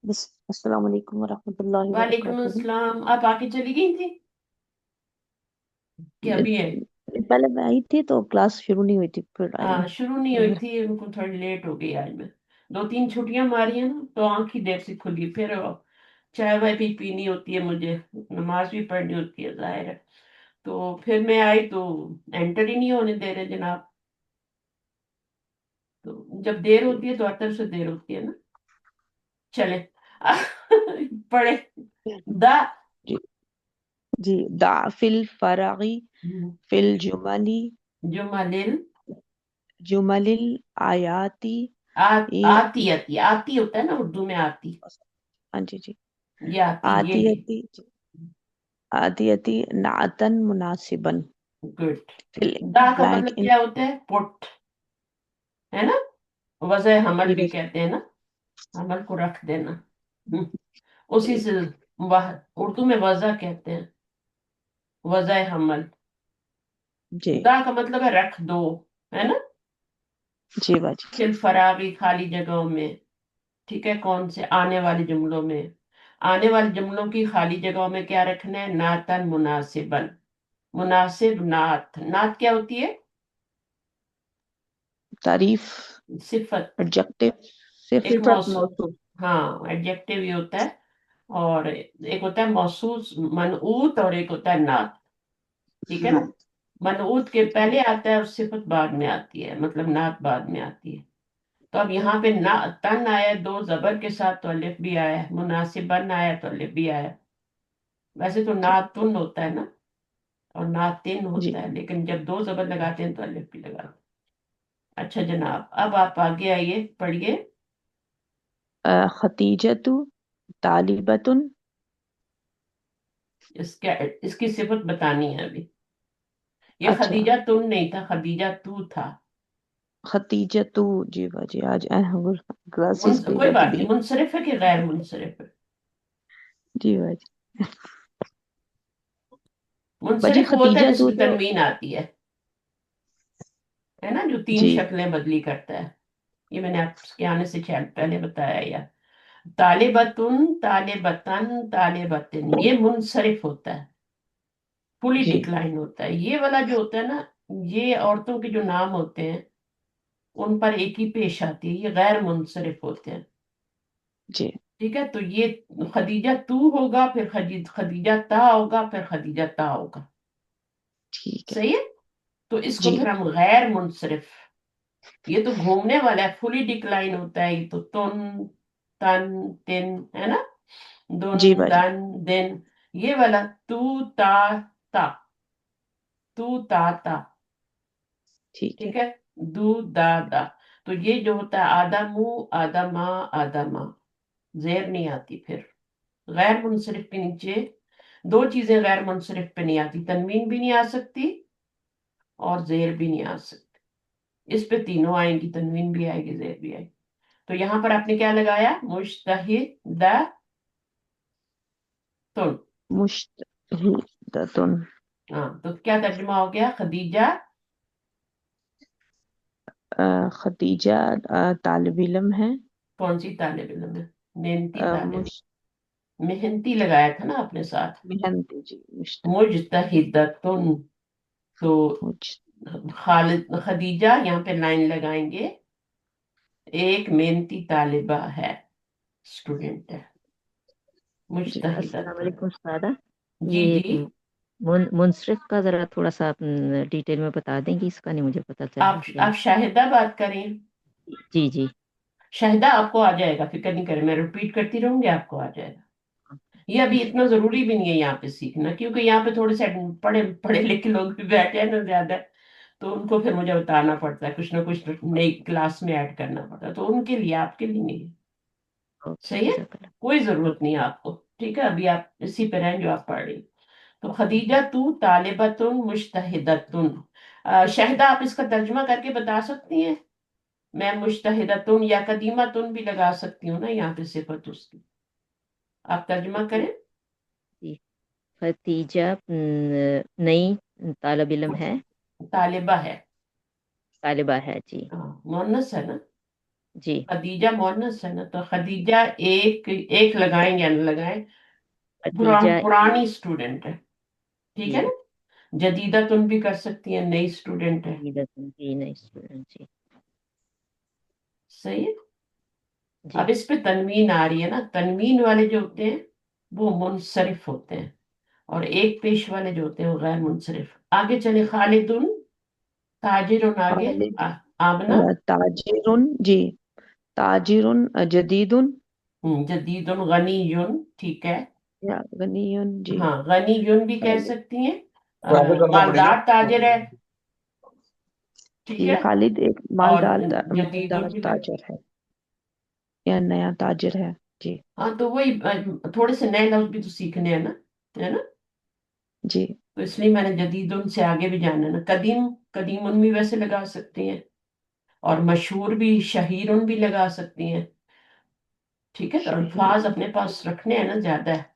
[SPEAKER 4] बस। अस्सलाम वालेकुम वरहमतुल्लाहि
[SPEAKER 1] वालेकुम
[SPEAKER 4] वबरकातुहू।
[SPEAKER 1] अस्सलाम, आप आके चली गई थी कि अभी है?
[SPEAKER 4] पहले मैं आई थी तो क्लास शुरू नहीं हुई थी, फिर आई
[SPEAKER 1] हाँ,
[SPEAKER 4] हूँ।
[SPEAKER 1] शुरू नहीं हुई थी, उनको थोड़ी लेट हो गई आज में। 2-3 छुट्टियां मारी है ना, तो आंख ही देर से खुली। फिर चाय वाय भी पीनी होती है मुझे, नमाज भी पढ़नी होती है, जाहिर है। तो फिर मैं आई तो एंटर ही नहीं होने दे रहे जनाब। तो जब देर
[SPEAKER 4] जी।
[SPEAKER 1] होती है तो हर तरफ से देर होती है ना। चले पढ़े। दा।
[SPEAKER 4] जी। जी। दा फिल फरागी फिल जुमली
[SPEAKER 1] जुमलिल।
[SPEAKER 4] जुमलिल आयाती ये
[SPEAKER 1] आती आती आती होता है ना उर्दू में, आती।
[SPEAKER 4] हाँ जी जी।
[SPEAKER 1] ये आती, ये है।
[SPEAKER 4] आतियती आतियती नातन मुनासिबन
[SPEAKER 1] गुड।
[SPEAKER 4] फिल
[SPEAKER 1] दा का
[SPEAKER 4] ब्लैंक
[SPEAKER 1] मतलब
[SPEAKER 4] इन।
[SPEAKER 1] क्या होता है? पुट, है ना। वजह हमल
[SPEAKER 4] जी
[SPEAKER 1] भी
[SPEAKER 4] बस।
[SPEAKER 1] कहते हैं ना, हमल को रख देना। हम्म, उसी
[SPEAKER 4] जी
[SPEAKER 1] से उर्दू में वजह कहते हैं, वजह हमल।
[SPEAKER 4] जी
[SPEAKER 1] दा का मतलब है रख दो, है ना।
[SPEAKER 4] जी बाजी।
[SPEAKER 1] फिर फरागी खाली जगहों में, ठीक है, कौन से आने वाले जुमलों में, आने वाले जुमलों की खाली जगहों में क्या रखना है, नातन मुनासिबन, मुनासिब नात, नात क्या होती है,
[SPEAKER 4] तारीफ,
[SPEAKER 1] सिफत,
[SPEAKER 4] एडजेक्टिव, सिर्फ।
[SPEAKER 1] एक
[SPEAKER 2] सिफत
[SPEAKER 1] मौसू,
[SPEAKER 2] मौसूफ।
[SPEAKER 1] हाँ एडजेक्टिव ये होता है, और एक होता है मौसूस मनऊत, और एक होता है नात, ठीक है ना।
[SPEAKER 2] हाँ
[SPEAKER 1] मनऊत के पहले आता है और सिफत बाद में आती है, मतलब नात बाद में आती है। तो अब यहाँ पे ना तन आया है, दो जबर के साथ, तो अलिफ भी आया है, मुनासिबन आया तो अलिफ भी आया है। वैसे तो
[SPEAKER 4] जी
[SPEAKER 1] नातुन होता है ना, और नातिन
[SPEAKER 4] जी।
[SPEAKER 1] होता है, लेकिन जब दो जबर लगाते हैं तो अलिफ भी लगाते हैं। अच्छा जनाब, अब आप आगे आइए, पढ़िए।
[SPEAKER 4] खतीजतु तालिबतुन।
[SPEAKER 1] इसका, इसकी सिफत बतानी है अभी। ये
[SPEAKER 4] अच्छा,
[SPEAKER 1] खदीजा तुम नहीं था, खदीजा तू था।
[SPEAKER 4] खतीजतु। जी बाजी, आज क्लासेस पे
[SPEAKER 1] कोई
[SPEAKER 4] जाके
[SPEAKER 1] बात नहीं,
[SPEAKER 4] देख।
[SPEAKER 1] मुनसरिफ है कि गैर मुनसरिफ है।
[SPEAKER 4] जी बाजी। बाजी
[SPEAKER 1] मुनसरिफ वो होता है
[SPEAKER 4] खतीजा तू
[SPEAKER 1] जिसमें
[SPEAKER 4] तो।
[SPEAKER 1] तनवीन आती है ना, जो तीन
[SPEAKER 4] जी
[SPEAKER 1] शक्लें बदली करता है। ये मैंने आपके आने से शायद पहले बताया, या तालिबतुन, तालिबतन, तालिबतिन, ये मुनसरिफ होता है, फुली
[SPEAKER 4] जी
[SPEAKER 1] डिक्लाइन होता है। ये वाला जो होता है ना, ये औरतों के जो नाम होते हैं उन पर एक ही पेश आती है, ये गैर मुनसरिफ होते हैं।
[SPEAKER 4] जी।
[SPEAKER 1] ठीक है, तो ये खदीजा तू होगा, फिर खदीजा ता होगा, फिर खदीजा ता होगा।
[SPEAKER 4] ठीक है।
[SPEAKER 1] सही है। तो इसको
[SPEAKER 4] जी
[SPEAKER 1] फिर हम गैर मुनसरिफ, ये तो घूमने वाला है, फुली डिक्लाइन होता है, ये तो तुन, तन, तिन, है ना, दुन,
[SPEAKER 4] जी बाजी।
[SPEAKER 1] दन, दिन। ये वाला तू ता ता, तू ता ता,
[SPEAKER 4] ठीक है।
[SPEAKER 1] ठीक है, दू दा दा। तो ये जो होता है आधा मुंह आधा माँ आधा माँ, जेर नहीं आती फिर। गैर मुनसरिफ के नीचे दो चीजें गैर मुनसरिफ पे नहीं आती, तनवीन भी नहीं आ सकती और जेर भी नहीं आ सकती। इस पे तीनों आएंगी, तनवीन भी आएगी, जेर भी आएगी। तो यहां पर आपने क्या लगाया, मुश्तहिद तुन।
[SPEAKER 4] मुश्तहिदतुन।
[SPEAKER 1] हाँ, तो क्या तर्जुमा हो गया, खदीजा
[SPEAKER 4] खतीजा तालिब इल्म है।
[SPEAKER 1] कौन सी तालिब इल्म है, मेहनती तालिब,
[SPEAKER 4] मुश
[SPEAKER 1] मेहनती लगाया था ना आपने साथ।
[SPEAKER 4] मेहनती। जी
[SPEAKER 1] मुजतहिदतुन, तो
[SPEAKER 4] मुझ
[SPEAKER 1] खालिद खदीजा यहाँ पे लाइन लगाएंगे, एक मेहनती तालिबा है, स्टूडेंट है,
[SPEAKER 3] जी अस्सलाम
[SPEAKER 1] मुजतहिदतुन।
[SPEAKER 3] वालेकुम उस्तादा।
[SPEAKER 1] जी
[SPEAKER 3] ये
[SPEAKER 1] जी।
[SPEAKER 3] मुनसरिफ का जरा थोड़ा सा डिटेल में बता देंगे, इसका नहीं मुझे पता चल रहा
[SPEAKER 1] आप
[SPEAKER 3] प्लीज।
[SPEAKER 1] शाहिदा बात करें।
[SPEAKER 3] जी जी।
[SPEAKER 1] शाहिदा आपको आ जाएगा, फिक्र नहीं करें, मैं रिपीट करती रहूंगी, आपको आ जाएगा। ये अभी इतना जरूरी भी नहीं है यहाँ पे सीखना, क्योंकि यहाँ पे थोड़े से पढ़े पढ़े लिखे लोग भी बैठे हैं ना ज्यादा, तो उनको फिर मुझे बताना पड़ता है, कुछ ना कुछ नई क्लास में ऐड करना पड़ता है, तो उनके लिए, आपके लिए नहीं है।
[SPEAKER 3] ओके
[SPEAKER 1] सही है,
[SPEAKER 3] जज़ाकल्लाह।
[SPEAKER 1] कोई जरूरत नहीं है आपको। ठीक है, अभी आप इसी पे रहें जो आप पढ़ रही हैं। तो खदीजा तू तालिबतुन मुश्तहिदतुन। शाहिदा आप इसका तर्जुमा करके बता सकती हैं। मैं मुश्तहिदतुन या कदीमातुन भी लगा सकती हूँ ना यहाँ पे सिफत उसकी, आप तर्जुमा करें।
[SPEAKER 3] जी खतीजा नई तालब इल्म है,
[SPEAKER 1] तालिबा है,
[SPEAKER 3] तालिबा है जी।
[SPEAKER 1] हाँ मोहन्नस है ना,
[SPEAKER 3] जी
[SPEAKER 1] खदीजा मोहन्नस है ना, तो खदीजा एक एक लगाएं या न लगाएं,
[SPEAKER 3] खतीजा
[SPEAKER 1] पुरानी स्टूडेंट है, ठीक है
[SPEAKER 3] जी।
[SPEAKER 1] ना। जदीदा तुम भी कर सकती हैं, नई स्टूडेंट है।
[SPEAKER 3] जी नई स्टूडेंट जी।
[SPEAKER 1] सही है। अब
[SPEAKER 3] जी
[SPEAKER 1] इस पे तनवीन आ रही है ना, तनवीन वाले जो होते हैं वो मुनसरिफ होते हैं, और एक पेश वाले जो होते हैं वो गैर मुनसरिफ। आगे चले, खालिदुन, ताजिरुन, आगे
[SPEAKER 4] खालिद
[SPEAKER 1] आमना।
[SPEAKER 4] ताजिरुन। जी ताजिरुन जदीदुन।
[SPEAKER 1] जदीदुन गनीयुन, ठीक है।
[SPEAKER 4] या गनीयुन। जी
[SPEAKER 1] हाँ, गनीयुन भी कह
[SPEAKER 4] खालिद।
[SPEAKER 1] सकती हैं।
[SPEAKER 2] वापस करना पड़ेगा।
[SPEAKER 1] मालदार ताजिर है, ठीक
[SPEAKER 4] जी
[SPEAKER 1] है।
[SPEAKER 4] खालिद एक
[SPEAKER 1] और
[SPEAKER 4] मालदार
[SPEAKER 1] जदीदुन भी लग,
[SPEAKER 4] ताजर है, या नया ताजर है। जी
[SPEAKER 1] हाँ तो वही थोड़े से नए लफ्ज भी तो सीखने हैं ना, है ना।
[SPEAKER 4] जी
[SPEAKER 1] तो इसलिए मैंने जदीदुन से आगे भी जाना है ना, कदीम, कदीमुन भी वैसे लगा सकती हैं, और मशहूर भी, शहीरुन भी लगा सकती हैं। ठीक है, तो
[SPEAKER 4] शहीर।
[SPEAKER 1] अल्फाज अपने पास रखने हैं ना ज्यादा है।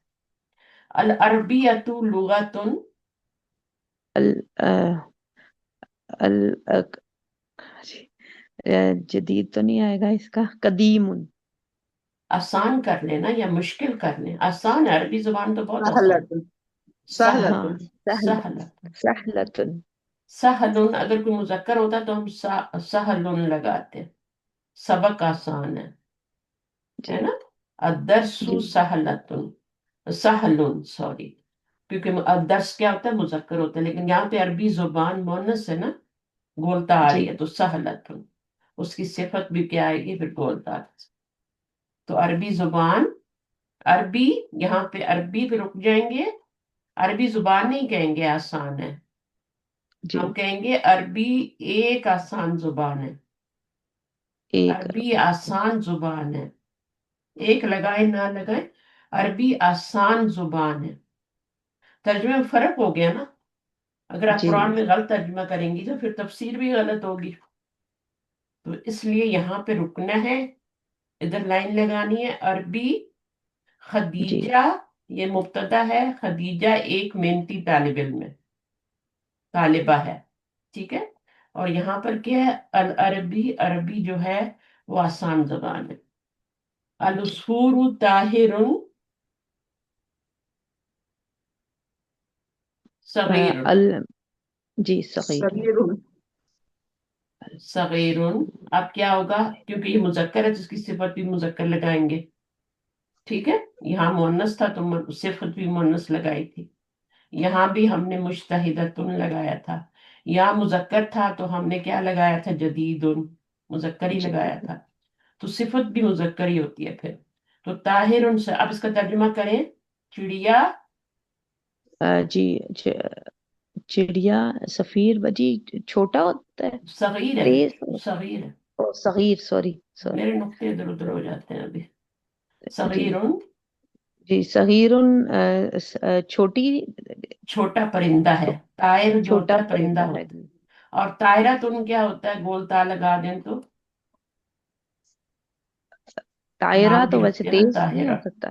[SPEAKER 1] अल अरबियतु लुगतुन,
[SPEAKER 4] अल ال جی، جدید تو نہیں آئے گا اس کا. قدیم.
[SPEAKER 1] آسان کر لینا یا مشکل کر لیں. آسان ہے، عربی زبان تو بہت آسان.
[SPEAKER 2] سہلتن
[SPEAKER 1] سہل
[SPEAKER 4] ہاں
[SPEAKER 2] سہلتن
[SPEAKER 4] سہل.
[SPEAKER 1] سہل
[SPEAKER 4] سہلتن.
[SPEAKER 1] سہلن اگر کوئی مذکر ہوتا تو ہم سہلن لگاتے. سبق آسان ہے
[SPEAKER 4] جی
[SPEAKER 1] نا. الدرس
[SPEAKER 4] جی
[SPEAKER 1] سہلتن، سہلن سوری، کیونکہ الدرس کیا ہوتا ہے، مذکر ہوتا ہے، لیکن یہاں پہ عربی زبان مونس ہے نا، گولتا آ
[SPEAKER 4] جی
[SPEAKER 1] رہی ہے تو سہلتن اس کی صفت بھی کیا آئے گی پھر گولتا. تو عربی زبان، عربی یہاں پہ عربی پہ رک جائیں گے. عربی زبان نہیں کہیں گے آسان ہے،
[SPEAKER 4] جی.
[SPEAKER 1] ہم کہیں گے عربی ایک آسان زبان ہے.
[SPEAKER 4] ایک.
[SPEAKER 1] عربی آسان زبان ہے، ایک لگائے نہ لگائے، عربی آسان زبان ہے. ترجمے میں فرق ہو گیا نا. اگر آپ
[SPEAKER 4] جی
[SPEAKER 1] قرآن میں غلط ترجمہ کریں گی تو پھر تفسیر بھی غلط ہوگی. تو اس لیے یہاں پہ رکنا ہے، ادھر لائن لگانی ہے. عربی
[SPEAKER 4] جی
[SPEAKER 1] خدیجہ، یہ مبتدا ہے، خدیجہ ایک محنتی طالب علم ہے، طالبہ ہے، ٹھیک ہے. اور یہاں پر کیا ہے، العربی، عربی جو ہے وہ آسان زبان ہے.
[SPEAKER 4] جی.
[SPEAKER 1] العصفور طاہر صغیر.
[SPEAKER 4] ال جی صغیر.
[SPEAKER 2] صغیرن
[SPEAKER 1] صغیر اب کیا ہوگا، کیونکہ یہ مذکر ہے تو اس کی صفت بھی مذکر لگائیں گے. ٹھیک ہے، یہاں مؤنث تھا تو صفت بھی مؤنث لگائی تھی. یہاں بھی ہم نے مجتہدتن لگایا تھا. یہاں مذکر تھا تو ہم نے کیا لگایا تھا، جدید، مذکر ہی
[SPEAKER 4] جی
[SPEAKER 1] لگایا تھا. تو صفت بھی مذکر ہی ہوتی ہے پھر. تو طاہر سے اب اس کا ترجمہ کریں. چڑیا،
[SPEAKER 4] جی. چڑیا. سفیر بجی چھوٹا ہوتا ہے.
[SPEAKER 1] صغیر ہے،
[SPEAKER 4] تیز.
[SPEAKER 1] صغیر ہے.
[SPEAKER 4] صغیر. Sorry sorry.
[SPEAKER 1] میرے نقطے ادھر ادھر ہو جاتے ہیں ابھی.
[SPEAKER 4] جی
[SPEAKER 1] صغیر
[SPEAKER 4] جی. صغیر. چھوٹی.
[SPEAKER 1] چھوٹا پرندہ ہے. طائر جو
[SPEAKER 4] چھوٹا
[SPEAKER 1] ہوتا ہے پرندہ
[SPEAKER 4] پرندہ ہے.
[SPEAKER 1] ہوتا ہے. اور طائرہ تن کیا ہوتا ہے، گول تا لگا دیں تو
[SPEAKER 4] طائرہ
[SPEAKER 1] ناؤ بھی
[SPEAKER 4] تو ویسے
[SPEAKER 1] لگتی ہے نا
[SPEAKER 4] تیز نہیں ہو
[SPEAKER 1] طاہرہ.
[SPEAKER 4] سکتا.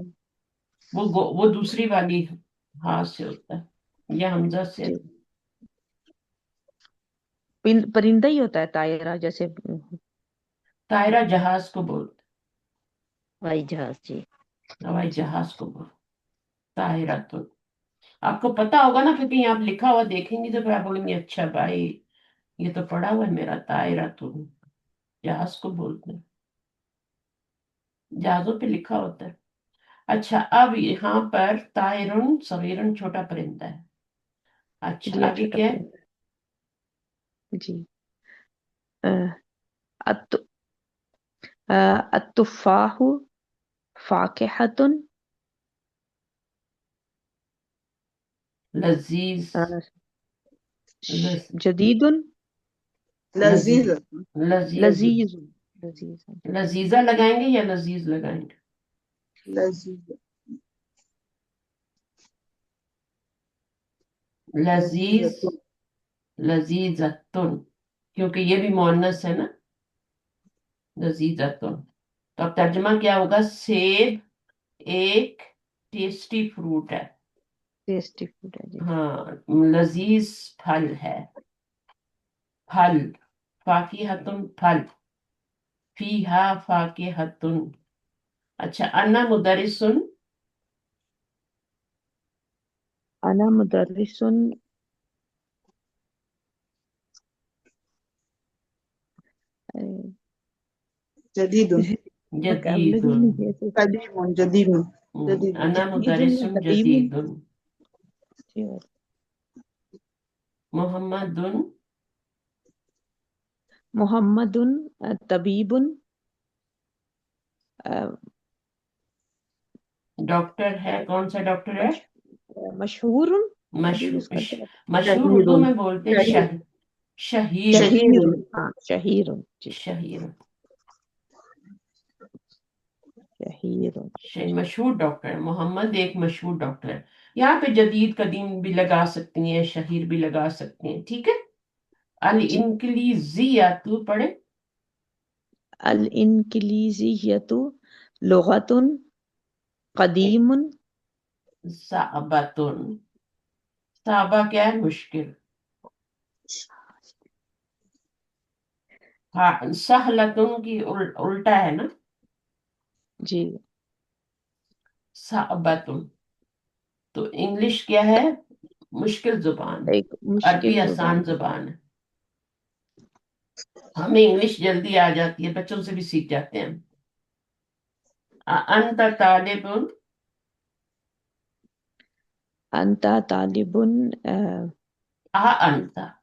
[SPEAKER 1] وہ دوسری والی ہاتھ سے ہوتا ہے یا حمزہ سے.
[SPEAKER 4] جی. پرندہ ہی ہوتا ہے طائرہ جیسے.
[SPEAKER 1] طائرہ جہاز کو بولتے،
[SPEAKER 3] ہوائی جہاز. جی
[SPEAKER 1] ہوائی
[SPEAKER 4] جی
[SPEAKER 1] جہاز کو بولتے طاہرہ تن. آپ کو پتا ہوگا نا، کیونکہ آپ لکھا ہوا دیکھیں گے تو پھر آپ بولیں گے اچھا بھائی یہ تو پڑا ہوا ہے میرا. طائرہ تن جہاز کو بولتے ہیں، جہازوں پہ لکھا ہوتا ہے. اچھا اب یہاں پر طائرن صغیرن چھوٹا پرندہ ہے. اچھا
[SPEAKER 4] جی.
[SPEAKER 1] ابھی
[SPEAKER 4] چھوٹا
[SPEAKER 1] کیا ہے؟
[SPEAKER 4] پرندہ. جی. الت- التفاح فاکہۃ.
[SPEAKER 1] لذیذ، لذ-
[SPEAKER 4] جدید.
[SPEAKER 1] لذیذ،
[SPEAKER 2] لذیذ
[SPEAKER 1] لذیذ.
[SPEAKER 4] لذیذ. لذیذ.
[SPEAKER 1] لذیذہ لگائیں گے یا لذیذ لگائیں گے؟
[SPEAKER 2] لذیذ
[SPEAKER 1] لذیذ،
[SPEAKER 2] لذیذ
[SPEAKER 1] لذیذتن، کیونکہ یہ بھی مؤنث ہے نا، لذیذتن. تو اب ترجمہ کیا ہوگا، سیب ایک ٹیسٹی فروٹ ہے.
[SPEAKER 4] ٹیسٹی فوڈ ہے. جی
[SPEAKER 1] ہاں، لذیذ پھل ہے. پھل، فاکہتن پھل، فیہا فاکہتن. اچھا انا مدرسن،
[SPEAKER 4] انا مدرس.
[SPEAKER 2] جدید
[SPEAKER 1] جدید.
[SPEAKER 4] وکیبلری نہیں ہے.
[SPEAKER 2] قدیم جدید جدید
[SPEAKER 1] انا
[SPEAKER 4] جدید
[SPEAKER 1] مدرس
[SPEAKER 4] قدیم.
[SPEAKER 1] جدید. محمد
[SPEAKER 4] محمد طبیب.
[SPEAKER 1] ڈاکٹر ہے، کون سا ڈاکٹر ہے؟
[SPEAKER 4] مشہور. طبیب اس
[SPEAKER 1] مشہور،
[SPEAKER 4] کا کیا؟
[SPEAKER 1] مشہور
[SPEAKER 2] شہیر
[SPEAKER 1] اردو میں بولتے ہیں
[SPEAKER 2] شہیر
[SPEAKER 1] شہیر.
[SPEAKER 2] شہیر
[SPEAKER 4] شہیر. ہاں شہیر. جی
[SPEAKER 1] شہیر،
[SPEAKER 4] شہیر.
[SPEAKER 1] مشہور ڈاکٹر ہے. محمد ایک مشہور ڈاکٹر ہے. یہاں پہ جدید قدیم بھی لگا سکتی ہیں، شہیر بھی لگا سکتی ہیں، ٹھیک ہے.
[SPEAKER 4] جی.
[SPEAKER 1] الانکلیزیات پڑھے.
[SPEAKER 4] الانکلیزیت لغت قدیم.
[SPEAKER 1] صعبتن، صعبہ کیا ہے، مشکل. हाँ, सहलतुन की उल्टा है ना,
[SPEAKER 4] जी।
[SPEAKER 1] साबतुन। तो इंग्लिश क्या है? मुश्किल जुबान।
[SPEAKER 4] एक
[SPEAKER 1] अरबी
[SPEAKER 4] मुश्किल
[SPEAKER 1] आसान
[SPEAKER 4] जुबान।
[SPEAKER 1] जुबान है। हमें इंग्लिश जल्दी आ जाती है, बच्चों से भी सीख जाते हैं हम। अंत तालिबुन।
[SPEAKER 4] अंता तालिबुन।
[SPEAKER 1] अंत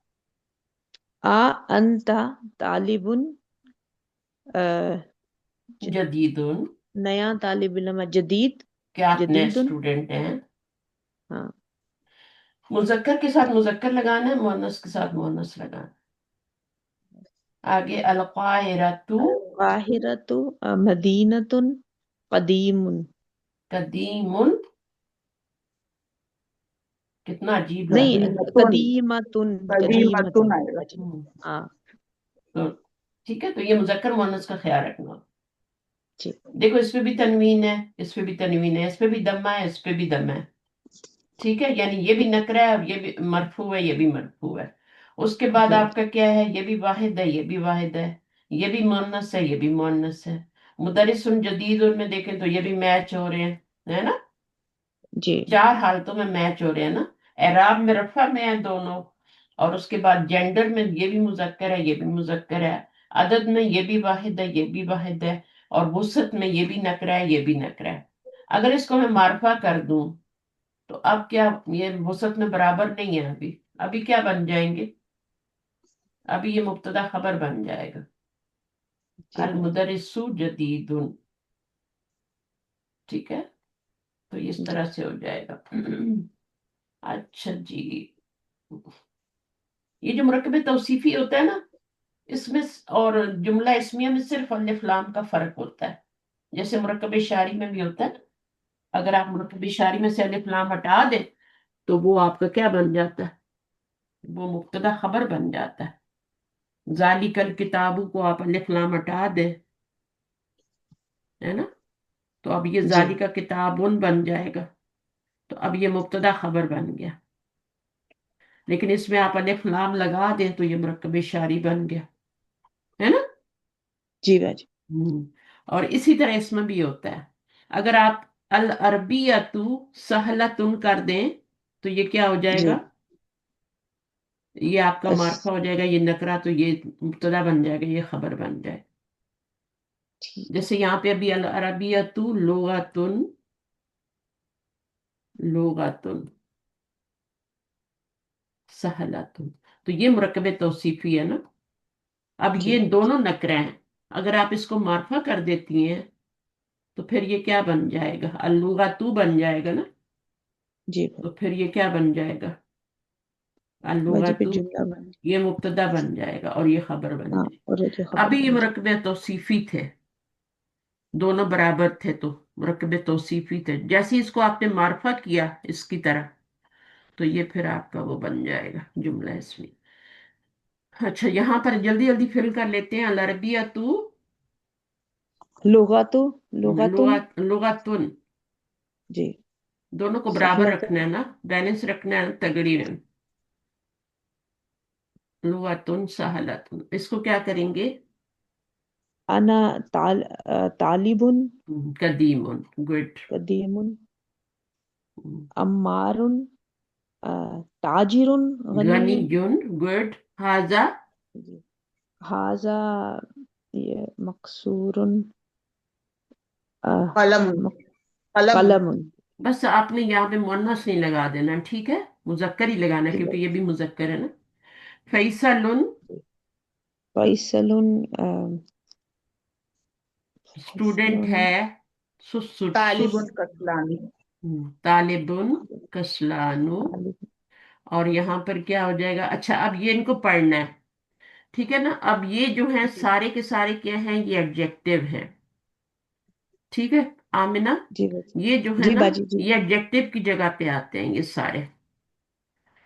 [SPEAKER 4] आ अंता तालिबुन। अ, ज-
[SPEAKER 1] जदीदुन।
[SPEAKER 4] नया तालिब इल्म जदीद।
[SPEAKER 1] क्या आप नए
[SPEAKER 4] जदीदुन।
[SPEAKER 1] स्टूडेंट हैं?
[SPEAKER 4] हाँ।
[SPEAKER 1] मुजक्कर के साथ मुजक्कर लगाना है, मुअन्नस के साथ मुअन्नस लगाना है। आगे अलकाहिरतु।
[SPEAKER 4] काहिरतु मदीनतुन कदीमुन।
[SPEAKER 1] कदीमुन। कितना अजीब लग
[SPEAKER 4] नहीं,
[SPEAKER 1] रहा है।
[SPEAKER 2] कदीमतुन।
[SPEAKER 4] कदीमतुन।
[SPEAKER 2] कदीमतुन
[SPEAKER 4] कदीमतुन।
[SPEAKER 2] आएगा।
[SPEAKER 4] अच्छा। हाँ।
[SPEAKER 1] तो ठीक है, तो ये मुजक्कर मुअन्नस का ख्याल रखना।
[SPEAKER 4] जी।
[SPEAKER 1] देखो, इस पे भी तनवीन है, इस पे भी तनवीन है, इस पे भी दम्मा है, इस पे भी दम्मा है। ठीक है, यानी ये भी नकरा है, और ये भी मरफू है, ये भी मरफू है। उसके बाद
[SPEAKER 4] जी।
[SPEAKER 1] आपका क्या है? ये भी वाहिद है, ये भी वाहिद है। ये भी मुअन्नस है, ये भी मुअन्नस है। मुदरिसुन जदीद में देखें तो ये भी मैच हो रहे हैं, है ना?
[SPEAKER 4] जी।
[SPEAKER 1] चार हालतों में मैच हो रहे हैं ना। एराब में रफा में है दोनों। और उसके बाद जेंडर में ये भी मुजक्कर है, ये भी मुजक्कर है। अदद में ये भी वाहिद है, ये भी वाहिद है। और वुसत में ये भी नकरा है, ये भी नकरा है। अगर इसको मैं मार्फा कर दूं, तो अब क्या? ये वसत में बराबर नहीं है अभी। अभी क्या बन जाएंगे? अभी ये मुब्तदा खबर बन जाएगा।
[SPEAKER 4] जी
[SPEAKER 1] अल
[SPEAKER 4] भाई।
[SPEAKER 1] मुदरिसु जदीदुन। ठीक है, तो इस
[SPEAKER 4] जी।
[SPEAKER 1] तरह से हो जाएगा। अच्छा जी। ये जो मुरक्कब तौसीफी होता है ना, इसमें और जुमला इस्मिया में सिर्फ अलिफ लाम का फर्क होता है। जैसे मुरक्कब शारी में भी होता है। अगर आप मुरक्कब शारी में से अलिफ लाम हटा दें, तो वो आपका क्या बन जाता है? वो मुब्तदा खबर बन जाता है। जालिकल किताबू को आप अलिफ लाम हटा दें, है ना? तो अब ये
[SPEAKER 4] जी।
[SPEAKER 1] जालिका किताबुन बन जाएगा। तो अब ये मुब्तदा खबर बन गया। लेकिन इसमें आप अलिफ लाम लगा दें तो ये मुरक्कब शारी बन गया, है ना?
[SPEAKER 4] जी भाई।
[SPEAKER 1] और इसी तरह इसमें भी होता है। अगर आप अल अरबियतु सहलतुन कर दें, तो ये क्या हो
[SPEAKER 4] जी।
[SPEAKER 1] जाएगा? ये आपका
[SPEAKER 4] बस।
[SPEAKER 1] मार्फा हो जाएगा, ये नकरा, तो ये मुब्तदा बन जाएगा, ये खबर बन जाए।
[SPEAKER 4] ठीक है।
[SPEAKER 1] जैसे यहाँ पे अभी अल अरबियतु लुगतुन। लुगतुन सहलतुन। तो ये मुरक्कब तौसीफी है ना। अब
[SPEAKER 4] जी
[SPEAKER 1] ये
[SPEAKER 4] भाई।
[SPEAKER 1] दोनों नकरे हैं। अगर आप इसको मार्फा कर देती हैं, तो फिर ये क्या बन जाएगा? अल्लुगातु बन जाएगा ना।
[SPEAKER 4] जी भाई।
[SPEAKER 1] तो फिर ये क्या बन जाएगा?
[SPEAKER 4] बाजी पे
[SPEAKER 1] अल्लुगातु।
[SPEAKER 4] जुमला बन।
[SPEAKER 1] ये मुब्तदा बन जाएगा और ये खबर बन
[SPEAKER 4] हाँ,
[SPEAKER 1] जाएगी।
[SPEAKER 4] और एक खबर
[SPEAKER 1] अभी ये
[SPEAKER 4] बन जाए।
[SPEAKER 1] मुरक्कब तौसीफी थे, दोनों बराबर थे, तो मुरक्कब तौसीफी थे। जैसे ही इसको आपने मार्फा किया इसकी तरह, तो ये फिर आपका वो बन जाएगा जुमला इसमें। अच्छा, यहाँ पर जल्दी जल्दी फिल कर लेते हैं। अल अरबियतु
[SPEAKER 4] लुगातु। लुगातुन।
[SPEAKER 1] लुगतुन।
[SPEAKER 4] जी।
[SPEAKER 1] दोनों को बराबर रखना
[SPEAKER 4] सहलतुन।
[SPEAKER 1] है ना, बैलेंस रखना है तगड़ी में। लुगतुन सहलतुन, इसको क्या करेंगे?
[SPEAKER 4] अना तालिबुन
[SPEAKER 1] कदीमुन। गुड।
[SPEAKER 4] कदीमुन अम्मारुन ताजिरुन गनियुन।
[SPEAKER 1] गनीयुन। गुड। हाजा।
[SPEAKER 4] जी। हाजा ये मकसूरुन
[SPEAKER 2] कलम। कलम।
[SPEAKER 4] कलमुन।
[SPEAKER 1] बस आपने यहाँ पे मुअन्नस नहीं लगा देना, ठीक है? मुजक्कर ही लगाना,
[SPEAKER 4] जी
[SPEAKER 1] क्योंकि
[SPEAKER 4] भाई।
[SPEAKER 1] ये भी मुजक्कर है ना। फैसलुन।
[SPEAKER 4] फैसलुन
[SPEAKER 1] स्टूडेंट
[SPEAKER 4] फैसलुन
[SPEAKER 1] है।
[SPEAKER 2] तालिबुन कसलानी।
[SPEAKER 1] तालिबुन कसलानु।
[SPEAKER 4] तालिब।
[SPEAKER 1] और यहाँ पर क्या हो जाएगा? अच्छा, अब ये इनको पढ़ना है। ठीक है ना? अब ये जो है
[SPEAKER 4] जी।
[SPEAKER 1] सारे के सारे क्या हैं? ये एडजेक्टिव हैं। ठीक है आमिना?
[SPEAKER 4] जी भाई।
[SPEAKER 1] ये जो है
[SPEAKER 4] जी
[SPEAKER 1] ना,
[SPEAKER 4] बाजी जी।
[SPEAKER 1] ये एडजेक्टिव की जगह पे आते हैं ये सारे।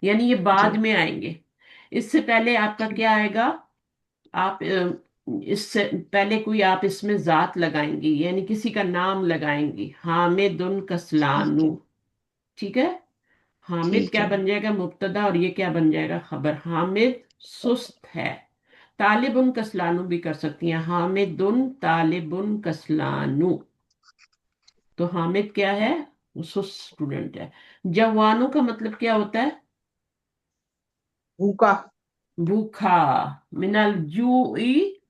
[SPEAKER 1] यानी ये
[SPEAKER 4] जी।
[SPEAKER 1] बाद में आएंगे। इससे पहले आपका
[SPEAKER 4] ठीक।
[SPEAKER 1] क्या आएगा? आप इससे पहले कोई आप इसमें जात लगाएंगी, यानी किसी का नाम लगाएंगी। हामिदुन
[SPEAKER 4] ठीक
[SPEAKER 1] कसलानु।
[SPEAKER 4] है।
[SPEAKER 1] ठीक है। हामिद
[SPEAKER 4] ठीक
[SPEAKER 1] क्या
[SPEAKER 4] है।
[SPEAKER 1] बन जाएगा? मुब्तदा, और ये क्या बन जाएगा? खबर। हामिद सुस्त है। तालिबुन कसलानु भी कर सकती हैं, हामिदुन तालिबुन कसलानु। तो हामिद क्या है? वो सुस्त स्टूडेंट है। जवानों का मतलब क्या होता है?
[SPEAKER 2] भूखा।
[SPEAKER 1] भूखा। मिनल जूई,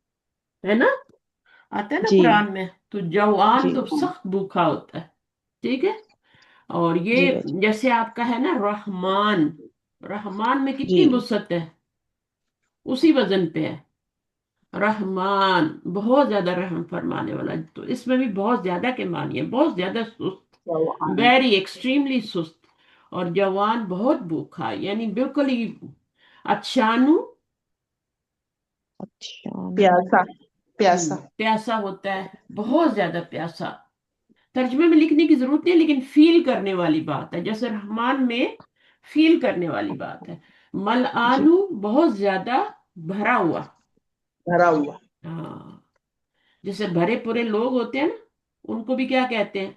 [SPEAKER 1] है ना, आता है ना
[SPEAKER 4] जी
[SPEAKER 1] कुरान में। तो जवान
[SPEAKER 4] जी
[SPEAKER 1] तो सख्त भूखा होता है। ठीक है। और
[SPEAKER 4] जी
[SPEAKER 1] ये
[SPEAKER 4] बाजी।
[SPEAKER 1] जैसे आपका है ना रहमान, रहमान में कितनी
[SPEAKER 4] जी
[SPEAKER 1] वुसअत है, उसी वजन पे है। रहमान बहुत ज्यादा रहम फरमाने वाला, तो इसमें भी बहुत ज्यादा के मानिए, बहुत ज्यादा सुस्त,
[SPEAKER 2] जवान।
[SPEAKER 1] वेरी एक्सट्रीमली सुस्त। और जवान बहुत भूखा, यानी बिल्कुल ही अच्छानु।
[SPEAKER 4] अच्छा
[SPEAKER 2] प्यासा। प्यासा।
[SPEAKER 1] प्यासा होता है, बहुत ज्यादा प्यासा। तर्जुमे में लिखने की जरूरत नहीं है, लेकिन फील करने वाली बात है, जैसे रहमान में फील करने वाली बात है।
[SPEAKER 4] जी
[SPEAKER 1] मलआनु बहुत ज्यादा भरा हुआ।
[SPEAKER 2] भरा हुआ।
[SPEAKER 1] हाँ, जैसे भरे पूरे लोग होते हैं ना, उनको भी क्या कहते हैं?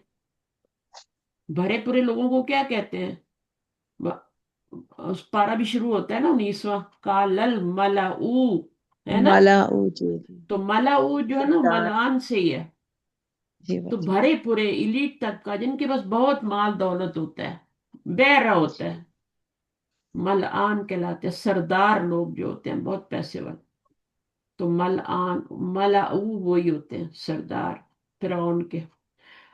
[SPEAKER 1] भरे पूरे लोगों को क्या कहते हैं? उस पारा भी शुरू होता है ना 19वां, कालल मलाऊ, है ना।
[SPEAKER 4] मला ओ जी जी
[SPEAKER 1] तो मलाऊ जो है ना,
[SPEAKER 2] सरदार।
[SPEAKER 1] मलान से ही है।
[SPEAKER 4] जी
[SPEAKER 1] तो
[SPEAKER 4] बाजी।
[SPEAKER 1] भरे पूरे इलीट तक का, जिनके पास बहुत माल दौलत होता है, बेरा होता है, मलआन कहलाते हैं। सरदार लोग जो होते हैं, बहुत पैसे वाले, तो मलआन मलाऊ वही होते हैं, सरदार फिरौन के।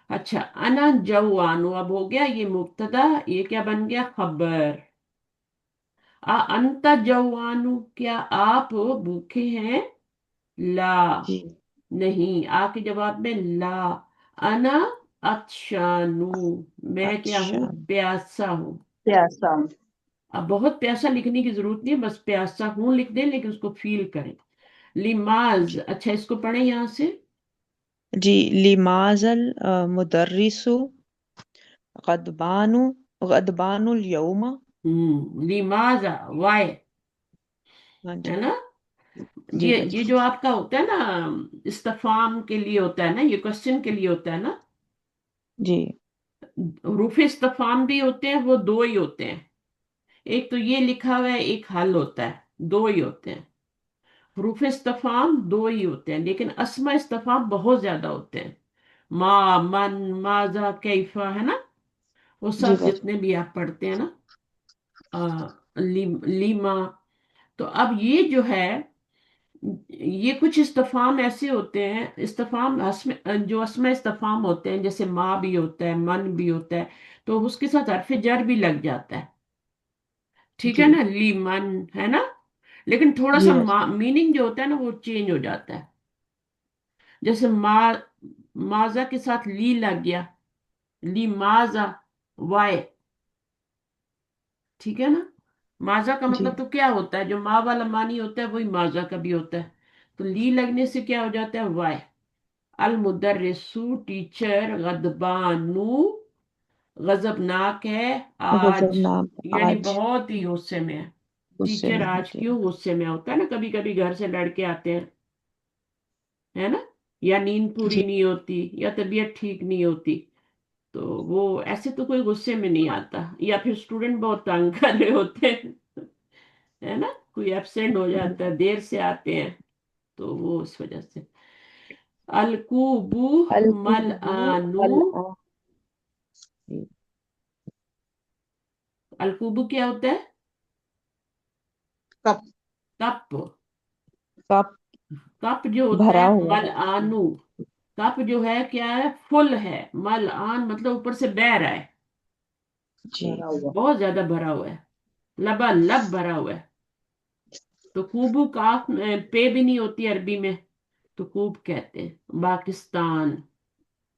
[SPEAKER 1] अच्छा, अना जवानु अब हो गया ये मुब्तदा, ये क्या बन गया? खबर। अंता जवानु, क्या आप भूखे हैं? ला,
[SPEAKER 4] जी
[SPEAKER 1] नहीं। आ के जवाब में ला। अना अतशानु, मैं क्या
[SPEAKER 4] अच्छा
[SPEAKER 1] हूं? प्यासा हूं।
[SPEAKER 2] प्यासा।
[SPEAKER 1] अब बहुत प्यासा लिखने की जरूरत नहीं है, बस प्यासा हूं लिख दें, लेकिन उसको फील करें। लिमाज, अच्छा इसको पढ़े यहां से।
[SPEAKER 4] जी लिमाजल मुदर्रिसु गदबानु गदबानुल यौमा।
[SPEAKER 1] लिमाजा, वाई,
[SPEAKER 4] हाँ
[SPEAKER 1] है
[SPEAKER 4] जी।
[SPEAKER 1] ना।
[SPEAKER 4] जी
[SPEAKER 1] ये
[SPEAKER 4] बाजी।
[SPEAKER 1] जो आपका होता है ना, इस्तफाम के लिए होता है ना, ये क्वेश्चन के लिए होता है ना।
[SPEAKER 4] जी
[SPEAKER 1] रूफ इस्तफाम भी होते हैं, वो दो ही होते हैं। एक तो ये लिखा हुआ है, एक हल होता है, दो ही होते हैं। हरूफ इस्तफाम दो ही होते हैं, लेकिन अस्मा इस्तफाम बहुत ज्यादा होते हैं। मा, मन, माजा, कैफा, है ना। वो
[SPEAKER 4] जी
[SPEAKER 1] सब
[SPEAKER 4] बाजी।
[SPEAKER 1] जितने भी आप पढ़ते हैं ना, लीमा। तो अब ये जो है, ये कुछ इस्तफाम ऐसे होते हैं, इस्तफाम जो अस्मा इस्तफाम होते हैं, जैसे माँ भी होता है, मन भी होता है, तो उसके साथ हरफ जर भी लग जाता है। ठीक है
[SPEAKER 4] जी
[SPEAKER 1] ना, लीमन, है ना। लेकिन थोड़ा
[SPEAKER 4] जी
[SPEAKER 1] सा
[SPEAKER 4] बाजी।
[SPEAKER 1] मीनिंग जो होता है ना, वो चेंज हो जाता है। जैसे माजा के साथ ली लग गया, ली माजा, वाई। ठीक है ना। माजा का
[SPEAKER 4] जी
[SPEAKER 1] मतलब तो क्या होता है, जो माँ वाला मानी होता है, वही माजा का भी होता है। तो ली लगने से क्या हो जाता है? वाई। अल मुदर्रिसु टीचर, गदबानु गजबनाक है,
[SPEAKER 4] गजब
[SPEAKER 1] आज
[SPEAKER 4] नाम
[SPEAKER 1] यानी
[SPEAKER 4] आज
[SPEAKER 1] बहुत ही गुस्से में है।
[SPEAKER 4] गुस्से
[SPEAKER 1] टीचर
[SPEAKER 4] में है।
[SPEAKER 1] आज
[SPEAKER 4] जी
[SPEAKER 1] क्यों गुस्से में होता है ना, कभी कभी घर से लड़के आते हैं, है ना, या नींद पूरी
[SPEAKER 4] जी
[SPEAKER 1] नहीं होती, या तबीयत ठीक नहीं होती। तो वो ऐसे तो कोई गुस्से में नहीं आता, या फिर स्टूडेंट बहुत तंग कर रहे होते हैं, है ना, कोई एब्सेंट हो जाता है, देर से आते हैं, तो वो इस वजह से। अलकूबू मल
[SPEAKER 4] अलकुबू
[SPEAKER 1] आनू।
[SPEAKER 4] अल आ जी,
[SPEAKER 1] अलकूबू क्या होता है?
[SPEAKER 2] कप।
[SPEAKER 1] कप।
[SPEAKER 4] कप
[SPEAKER 1] कप जो होता
[SPEAKER 4] भरा
[SPEAKER 1] है
[SPEAKER 4] हुआ
[SPEAKER 1] मल
[SPEAKER 4] है।
[SPEAKER 1] आनू, कप जो है क्या है? फुल है। मल आन मतलब ऊपर से बह रहा है,
[SPEAKER 4] जी
[SPEAKER 2] भरा हुआ।
[SPEAKER 1] बहुत ज्यादा भरा हुआ है, लबालब भरा हुआ है। तो कूबू काफ में पे भी नहीं होती अरबी में, तो कूब कहते हैं। पाकिस्तान,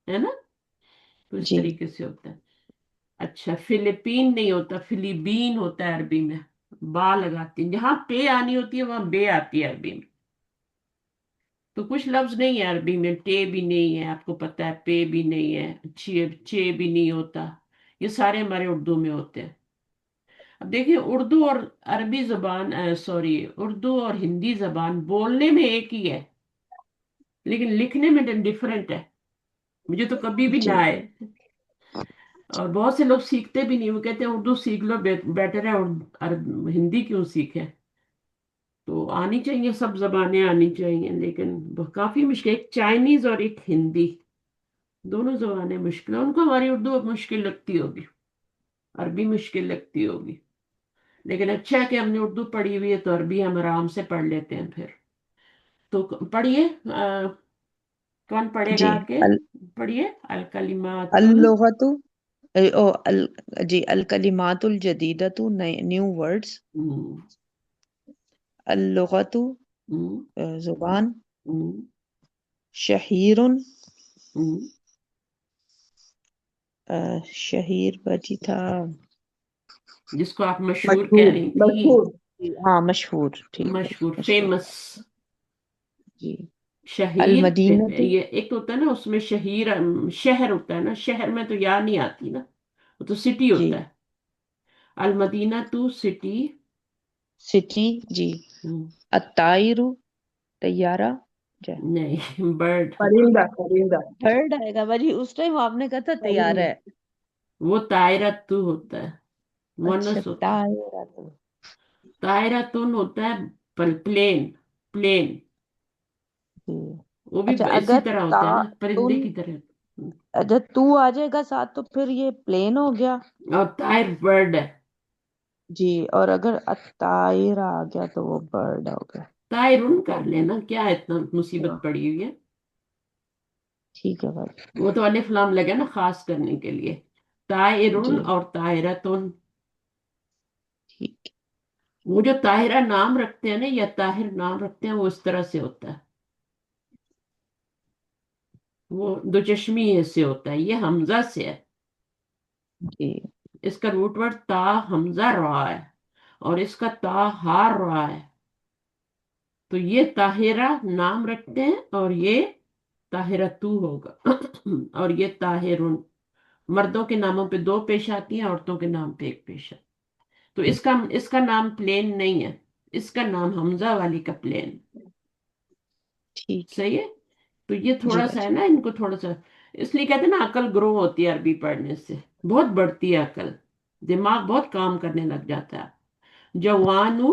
[SPEAKER 1] है ना। तो इस
[SPEAKER 4] जी
[SPEAKER 1] तरीके से होता है। अच्छा, फिलिपीन नहीं होता, फिलीबीन होता है अरबी में। बा लगाती है, जहां पे आनी होती है वहां बे आती है अरबी में। तो कुछ लफ्ज नहीं है अरबी में, टे भी नहीं है, आपको पता है, पे भी नहीं है, चे भी नहीं होता। ये सारे हमारे उर्दू में होते हैं। अब देखिए, उर्दू और अरबी जबान, सॉरी, उर्दू और हिंदी जबान बोलने में एक ही है, लेकिन लिखने में डिफरेंट है। मुझे तो कभी भी ना
[SPEAKER 4] जी
[SPEAKER 1] आए। और बहुत से लोग सीखते भी नहीं, वो कहते हैं उर्दू सीख लो, बेटर है, और हिंदी क्यों सीखे। تو آنی چاہیے، سب زبانیں آنی چاہیے، لیکن وہ کافی مشکل، ایک چائنیز اور ایک ہندی، دونوں زبانیں مشکل ہیں ان کو، ہماری اردو مشکل لگتی ہوگی، عربی مشکل لگتی ہوگی، لیکن اچھا ہے کہ ہم نے اردو پڑھی ہوئی ہے تو عربی ہم آرام سے پڑھ لیتے ہیں پھر۔ تو پڑھیے، کون پڑھے گا
[SPEAKER 4] جی
[SPEAKER 1] آگے؟ پڑھیے الکلمات
[SPEAKER 4] اللغت او جی الکلمات الجدیدۃ، نیو ورڈز،
[SPEAKER 1] ہم،
[SPEAKER 4] اللغت
[SPEAKER 1] ہم،
[SPEAKER 4] زبان،
[SPEAKER 1] ہم،
[SPEAKER 4] شہیر
[SPEAKER 1] ہم۔
[SPEAKER 4] شہیر بچی تھا،
[SPEAKER 1] جس کو آپ مشہور کہہ
[SPEAKER 2] مشہور
[SPEAKER 1] رہی تھی،
[SPEAKER 2] مشہور
[SPEAKER 4] ہاں مشہور، ٹھیک ہے
[SPEAKER 1] مشہور،
[SPEAKER 4] مشہور،
[SPEAKER 1] فیمس،
[SPEAKER 4] جی
[SPEAKER 1] شہیر
[SPEAKER 4] المدینۃ،
[SPEAKER 1] یہ ایک تو ہوتا ہے نا اس میں شہیر، شہر ہوتا ہے نا، شہر میں تو یا نہیں آتی نا، وہ تو سٹی
[SPEAKER 4] جی
[SPEAKER 1] ہوتا ہے، المدینہ تو سٹی،
[SPEAKER 4] سٹی، جی الطائر طیارہ، جی
[SPEAKER 1] نہیں برڈ،
[SPEAKER 2] پرندہ پرندہ
[SPEAKER 4] تھرڈ آئے گا باجی، اس ٹائم آپ نے کہا تھا طیارہ
[SPEAKER 2] پرندہ
[SPEAKER 4] ہے،
[SPEAKER 1] وہ طائرت تو ہوتا ہے،
[SPEAKER 4] اچھا
[SPEAKER 1] مونس ہوتا ہے،
[SPEAKER 4] طائرہ تو،
[SPEAKER 1] طائرتن ہوتا ہے پلین، پلین،
[SPEAKER 4] جی
[SPEAKER 1] وہ بھی
[SPEAKER 4] اچھا
[SPEAKER 1] اسی
[SPEAKER 4] اگر
[SPEAKER 1] طرح
[SPEAKER 4] تا
[SPEAKER 1] ہوتا ہے نا، پرندے
[SPEAKER 4] تن،
[SPEAKER 1] کی طرح۔
[SPEAKER 4] اگر تو آ جائے گا ساتھ تو پھر یہ پلین ہو گیا،
[SPEAKER 1] اور طائر برڈ ہے،
[SPEAKER 4] جی، اور اگر الطائر آ گیا تو وہ برڈ ہو گیا،
[SPEAKER 1] طائرن کر لینا، کیا اتنا مصیبت پڑی ہوئی ہے،
[SPEAKER 4] ٹھیک ہے بھائی،
[SPEAKER 1] وہ تو الف لام لگا نا خاص کرنے کے لیے، طائرن
[SPEAKER 4] جی
[SPEAKER 1] اور طائرتن،
[SPEAKER 4] ٹھیک،
[SPEAKER 1] وہ جو طاہرہ نام رکھتے ہیں نا یا طاہر نام رکھتے ہیں وہ اس طرح سے ہوتا ہے، وہ دو چشمی سے ہوتا ہے، یہ حمزہ سے ہے،
[SPEAKER 4] جی
[SPEAKER 1] اس کا روٹ ورڈ تا حمزہ رہا ہے، اور اس کا تا ہار رہا ہے، تو یہ طاہرہ نام رکھتے ہیں، اور یہ طاہرتو ہوگا اور یہ طاہرن، مردوں کے ناموں پہ دو پیش آتی ہیں، عورتوں کے نام پہ ایک پیش آتی ہے، تو اس کا نام پلین نہیں ہے، اس کا نام حمزہ والی کا پلین،
[SPEAKER 4] ٹھیک
[SPEAKER 1] صحیح ہے؟ تو یہ
[SPEAKER 4] ہے، جی
[SPEAKER 1] تھوڑا سا ہے
[SPEAKER 4] باجی،
[SPEAKER 1] نا، ان کو تھوڑا سا، اس لیے کہتے ہیں نا عقل گرو ہوتی ہے عربی پڑھنے سے، بہت بڑھتی ہے عقل، دماغ بہت کام کرنے لگ جاتا ہے، جوانو،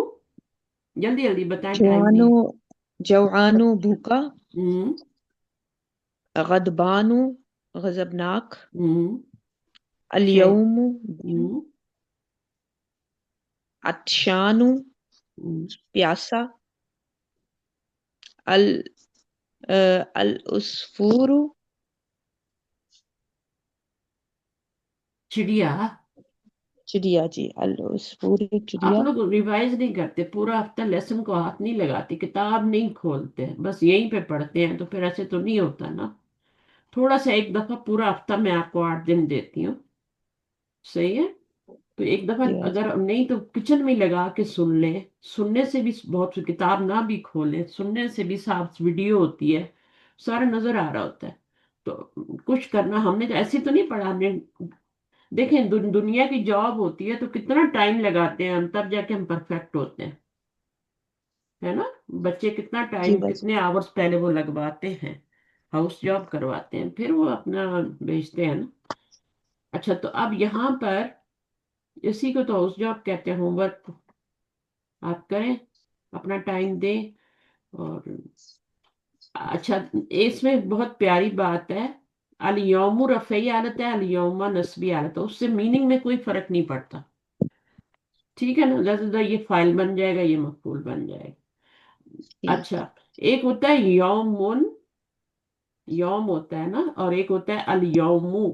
[SPEAKER 1] جلدی جلدی بتائیں، ٹائم
[SPEAKER 4] جوانو،
[SPEAKER 1] نہیں
[SPEAKER 4] جوانو بھوکا،
[SPEAKER 1] ہے۔
[SPEAKER 4] غضبانو غضبناک،
[SPEAKER 1] ہوں، شے،
[SPEAKER 4] الیوم دن،
[SPEAKER 1] ہوں،
[SPEAKER 4] عطشانو
[SPEAKER 1] ہوں،
[SPEAKER 4] پیاسا، العصفور
[SPEAKER 1] چڑیا۔
[SPEAKER 4] چڑیا، جی العصفور
[SPEAKER 1] آپ
[SPEAKER 4] چڑیا،
[SPEAKER 1] لوگ ریوائز نہیں کرتے پورا ہفتہ، لیسن کو ہاتھ نہیں لگاتے، کتاب نہیں کھولتے، بس یہیں پہ پڑھتے ہیں، تو پھر ایسے تو نہیں ہوتا نا، تھوڑا سا ایک دفعہ، پورا ہفتہ میں آپ کو 8 دن دیتی ہوں، صحیح ہے؟ تو ایک دفعہ
[SPEAKER 4] جی باجی،
[SPEAKER 1] اگر نہیں تو کچن میں لگا کے سن لیں، سننے سے بھی بہت، کتاب نہ بھی کھولیں، سننے سے بھی صاف ویڈیو ہوتی ہے، سارا نظر آ رہا ہوتا ہے، تو کچھ کرنا، ہم نے تو ایسے تو نہیں پڑھا، ہم نے دیکھیں دنیا کی جاب ہوتی ہے تو کتنا ٹائم لگاتے ہیں ہم، تب جا کے ہم پرفیکٹ ہوتے ہیں، ہے نا؟ بچے کتنا
[SPEAKER 4] جی
[SPEAKER 1] ٹائم،
[SPEAKER 4] باجی،
[SPEAKER 1] کتنے آورس پہلے وہ لگواتے ہیں، ہاؤس جاب کرواتے ہیں، پھر وہ اپنا بھیجتے ہیں نا۔ اچھا، تو اب یہاں پر اسی کو تو ہاؤس جاب کہتے ہیں، ہوم ورک آپ کریں، اپنا ٹائم دیں، اور اچھا، اس میں بہت پیاری بات ہے، الیوم رفعی حالت ہے، الیوم نصبی حالت ہے، اس سے میننگ میں کوئی فرق نہیں پڑتا، ٹھیک ہے نا؟ زیادہ یہ فائل بن جائے گا، یہ مفعول بن جائے گا۔
[SPEAKER 4] ٹھیک،
[SPEAKER 1] اچھا، ایک ہوتا ہے یومن، یوم ہوتا ہے نا، اور ایک ہوتا ہے الیومو،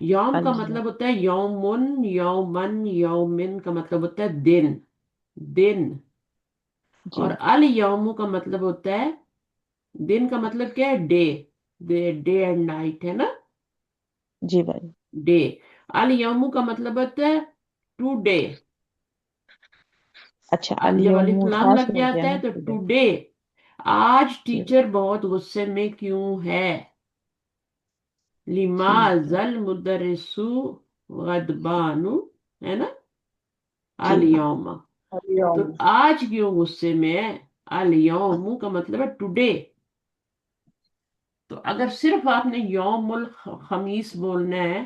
[SPEAKER 1] یوم کا
[SPEAKER 4] الیا،
[SPEAKER 1] مطلب ہوتا ہے یومن، یومن، یومن کا مطلب ہوتا ہے دن، دن،
[SPEAKER 4] جی
[SPEAKER 1] اور الیوم کا مطلب ہوتا ہے، دن کا مطلب کیا ہے؟ ڈے، ڈے اینڈ نائٹ ہے نا،
[SPEAKER 4] جی بھائی،
[SPEAKER 1] ڈے، الیوم کا مطلب ہوتا ہے ٹو ڈے،
[SPEAKER 4] اچھا
[SPEAKER 1] جب
[SPEAKER 4] الیوم
[SPEAKER 1] الف لام
[SPEAKER 4] خاص
[SPEAKER 1] لگ
[SPEAKER 4] ہو گیا
[SPEAKER 1] جاتا
[SPEAKER 4] نا
[SPEAKER 1] ہے تو
[SPEAKER 4] ٹوڈے،
[SPEAKER 1] ٹو ڈے، آج
[SPEAKER 4] جی
[SPEAKER 1] ٹیچر بہت غصے میں کیوں ہے،
[SPEAKER 4] ٹھیک ہے،
[SPEAKER 1] لماذا المدرس غضبان، ہے نا،
[SPEAKER 4] جی
[SPEAKER 1] الیوم، تو
[SPEAKER 2] اليوم
[SPEAKER 1] آج کیوں غصے میں ہے، الیوم کا مطلب ہے ٹوڈے، تو اگر صرف آپ نے یوم الخمیس بولنا ہے،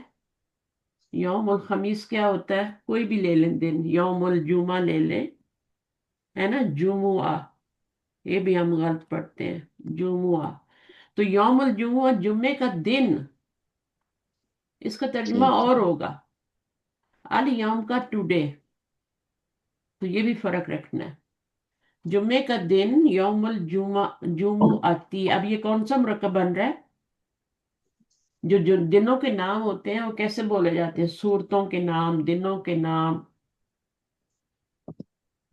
[SPEAKER 1] یوم الخمیس کیا ہوتا ہے؟ کوئی بھی لے لیں دن، یوم الجمعہ لے لیں، है ना, जुमुआ, ये भी हम गलत पढ़ते हैं, जुमुआ। तो यौमुल जुमुआ, जुम्मे का दिन, इसका तर्जुमा
[SPEAKER 4] ठीक
[SPEAKER 1] और
[SPEAKER 4] है
[SPEAKER 1] होगा अल यौम का टुडे। तो ये भी फर्क रखना है। जुम्मे का दिन यौमुल जुमा, जुमुअती। अब ये कौन सा मुरक्कब बन रहा है? जो जो दिनों के नाम होते हैं वो कैसे बोले जाते हैं? सूरतों के नाम, दिनों के नाम,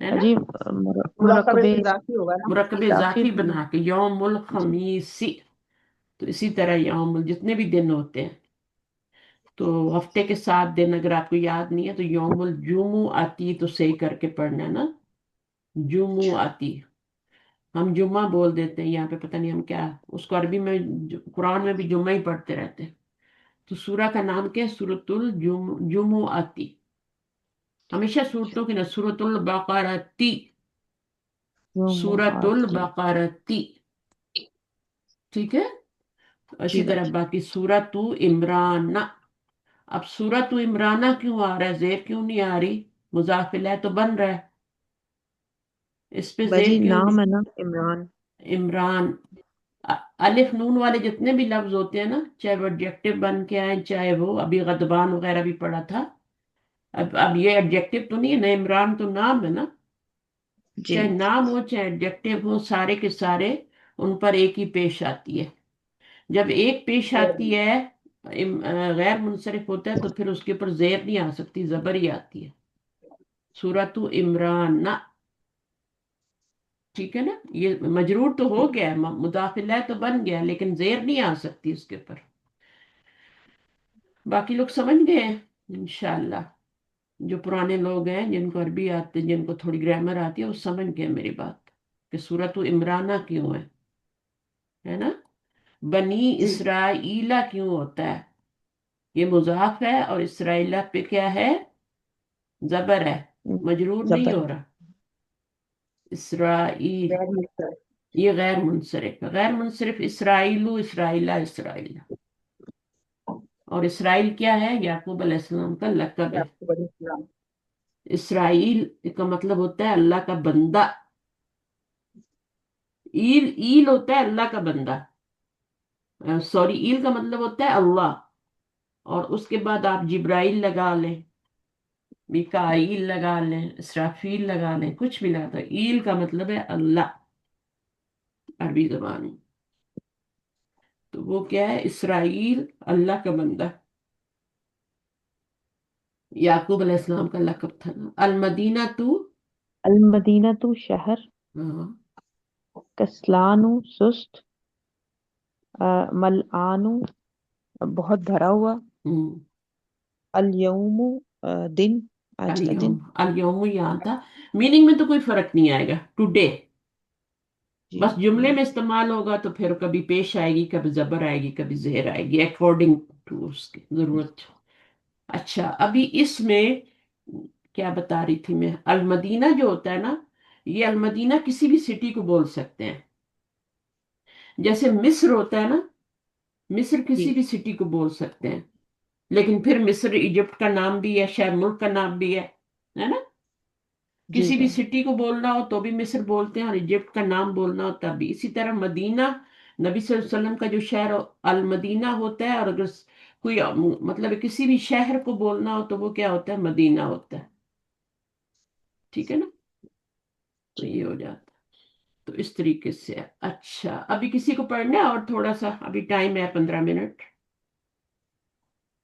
[SPEAKER 1] है ना।
[SPEAKER 4] जी।
[SPEAKER 2] मुरक्कब
[SPEAKER 4] मुरकबे
[SPEAKER 2] इजाफी होगा ना।
[SPEAKER 1] मुरक्कब
[SPEAKER 4] इजाफी
[SPEAKER 1] इजाफी बना के यौमुल
[SPEAKER 4] जी
[SPEAKER 1] खमीसी। तो इसी तरह यौमुल, जितने भी दिन होते हैं, तो हफ्ते के 7 दिन अगर आपको याद नहीं है तो यौमुल जुमू आती तो सही करके पढ़ना है ना, जुमू आती। हम जुम्मा बोल देते हैं यहाँ पे, पता नहीं हम क्या, उसको अरबी में कुरान में भी जुम्मा ही पढ़ते रहते हैं। तो सूरा का नाम क्या है? सूरतुल जुमू आती। हमेशा सूरतों की ना, सूरतुल बकरती, सूरतुल
[SPEAKER 4] जुमुआती।
[SPEAKER 1] बकरती। ठीक है।
[SPEAKER 4] जी
[SPEAKER 1] इसी तरह
[SPEAKER 4] बाजी।
[SPEAKER 1] बाकी सूरतु इमराना। अब सूरतु इमराना क्यों आ रहा है, जेर क्यों नहीं आ रही? मुजाफिल है तो बन रहा है, इस पे
[SPEAKER 4] बाजी
[SPEAKER 1] जेर क्यों नहीं?
[SPEAKER 4] नाम है ना इमरान।
[SPEAKER 1] इमरान। अलिफ नून वाले जितने भी लफ्ज होते हैं ना, चाहे वो एडजेक्टिव बन के आए, चाहे वो अभी गदबान वगैरह भी पढ़ा था। अब ये एडजेक्टिव तो नहीं है ना, इमरान तो नाम है ना।
[SPEAKER 4] जी
[SPEAKER 1] चाहे नाम हो चाहे एडजेक्टिव हो, सारे के सारे उन पर एक ही पेश आती है। जब एक पेश आती है, गैर मुनसरिफ होता है, तो फिर उसके ऊपर जेर नहीं आ सकती, जबर ही आती है। सूरतु इमरान ना। ठीक है ना, ये मजरूर तो हो गया, मुदाफिल है तो बन गया, लेकिन जेर नहीं आ सकती उसके ऊपर। बाकी लोग समझ गए हैं इंशाल्लाह। जो पुराने लोग हैं, जिनको अरबी आती, जिनको थोड़ी ग्रामर आती है, वो समझ गए मेरी बात कि सूरतु इमराना क्यों है ना। बनी
[SPEAKER 2] जी
[SPEAKER 1] इसराइला क्यों होता है? ये मुजाफ है और इसराइला पे क्या है? जबर है, मजरूर नहीं
[SPEAKER 4] जबर।
[SPEAKER 1] हो रहा। इसराइल,
[SPEAKER 2] गैर मुस्तरिफ।
[SPEAKER 1] ये गैर मुनसरिफ है, गैर मुनसरिफ इसराइलू, इसराइला, इसराइला। और इसराइल क्या है? याकूब अलैहिस्सलाम का लक़ब है।
[SPEAKER 2] आपको बड़ी सलाम।
[SPEAKER 1] इसराइल का मतलब होता है अल्लाह का बंदा। ईल, ईल होता है अल्लाह का बंदा। सॉरी, ईल का मतलब होता है अल्लाह। और उसके बाद आप जिब्राइल लगा लें, मिकाईल लगा लें, इसराफील लगा लें, कुछ भी लगा दो, ईल का मतलब है अल्लाह अरबी जबान में। तो वो क्या है? इसराइल, अल्लाह का बंदा। याकूब अलैहिस्सलाम का लक़ब था ना। अल मदीना तू,
[SPEAKER 4] अल मदीना तो शहर।
[SPEAKER 1] हाँ,
[SPEAKER 4] कस्लानु सुस्त। मलआनु बहुत भरा हुआ।
[SPEAKER 1] हम्म,
[SPEAKER 4] अल यौमु दिन, आज का
[SPEAKER 1] अल-यौम,
[SPEAKER 4] दिन।
[SPEAKER 1] अल-यौम यहाँ था। मीनिंग में तो कोई फर्क नहीं आएगा, टुडे।
[SPEAKER 4] जी
[SPEAKER 1] बस जुमले में इस्तेमाल होगा तो फिर कभी पेश आएगी, कभी जबर आएगी, कभी जेर आएगी, अकॉर्डिंग टू उसकी जरूरत। अच्छा, अभी इसमें क्या बता रही थी मैं? अलमदीना जो होता है ना, ये अलमदीना किसी भी सिटी को बोल सकते हैं। जैसे मिस्र होता है ना, मिस्र किसी
[SPEAKER 4] जी
[SPEAKER 1] भी सिटी को बोल सकते हैं। लेकिन फिर मिस्र इजिप्ट का नाम भी है, शायद मुल्क का नाम भी है ना।
[SPEAKER 4] जी
[SPEAKER 1] किसी भी
[SPEAKER 4] बाजी।
[SPEAKER 1] सिटी को बोलना हो तो भी मिस्र बोलते हैं, और इजिप्ट का नाम बोलना हो तब भी। इसी तरह मदीना, नबी सल्लल्लाहु अलैहि वसल्लम का जो शहर अल मदीना होता है, और अगर कोई मतलब किसी भी शहर को बोलना हो तो वो क्या होता है? मदीना होता है। ठीक है ना। तो
[SPEAKER 4] जी
[SPEAKER 1] ये हो जाता है। तो इस तरीके से है। अच्छा, अभी किसी को पढ़ना है और थोड़ा सा, अभी टाइम है 15 मिनट।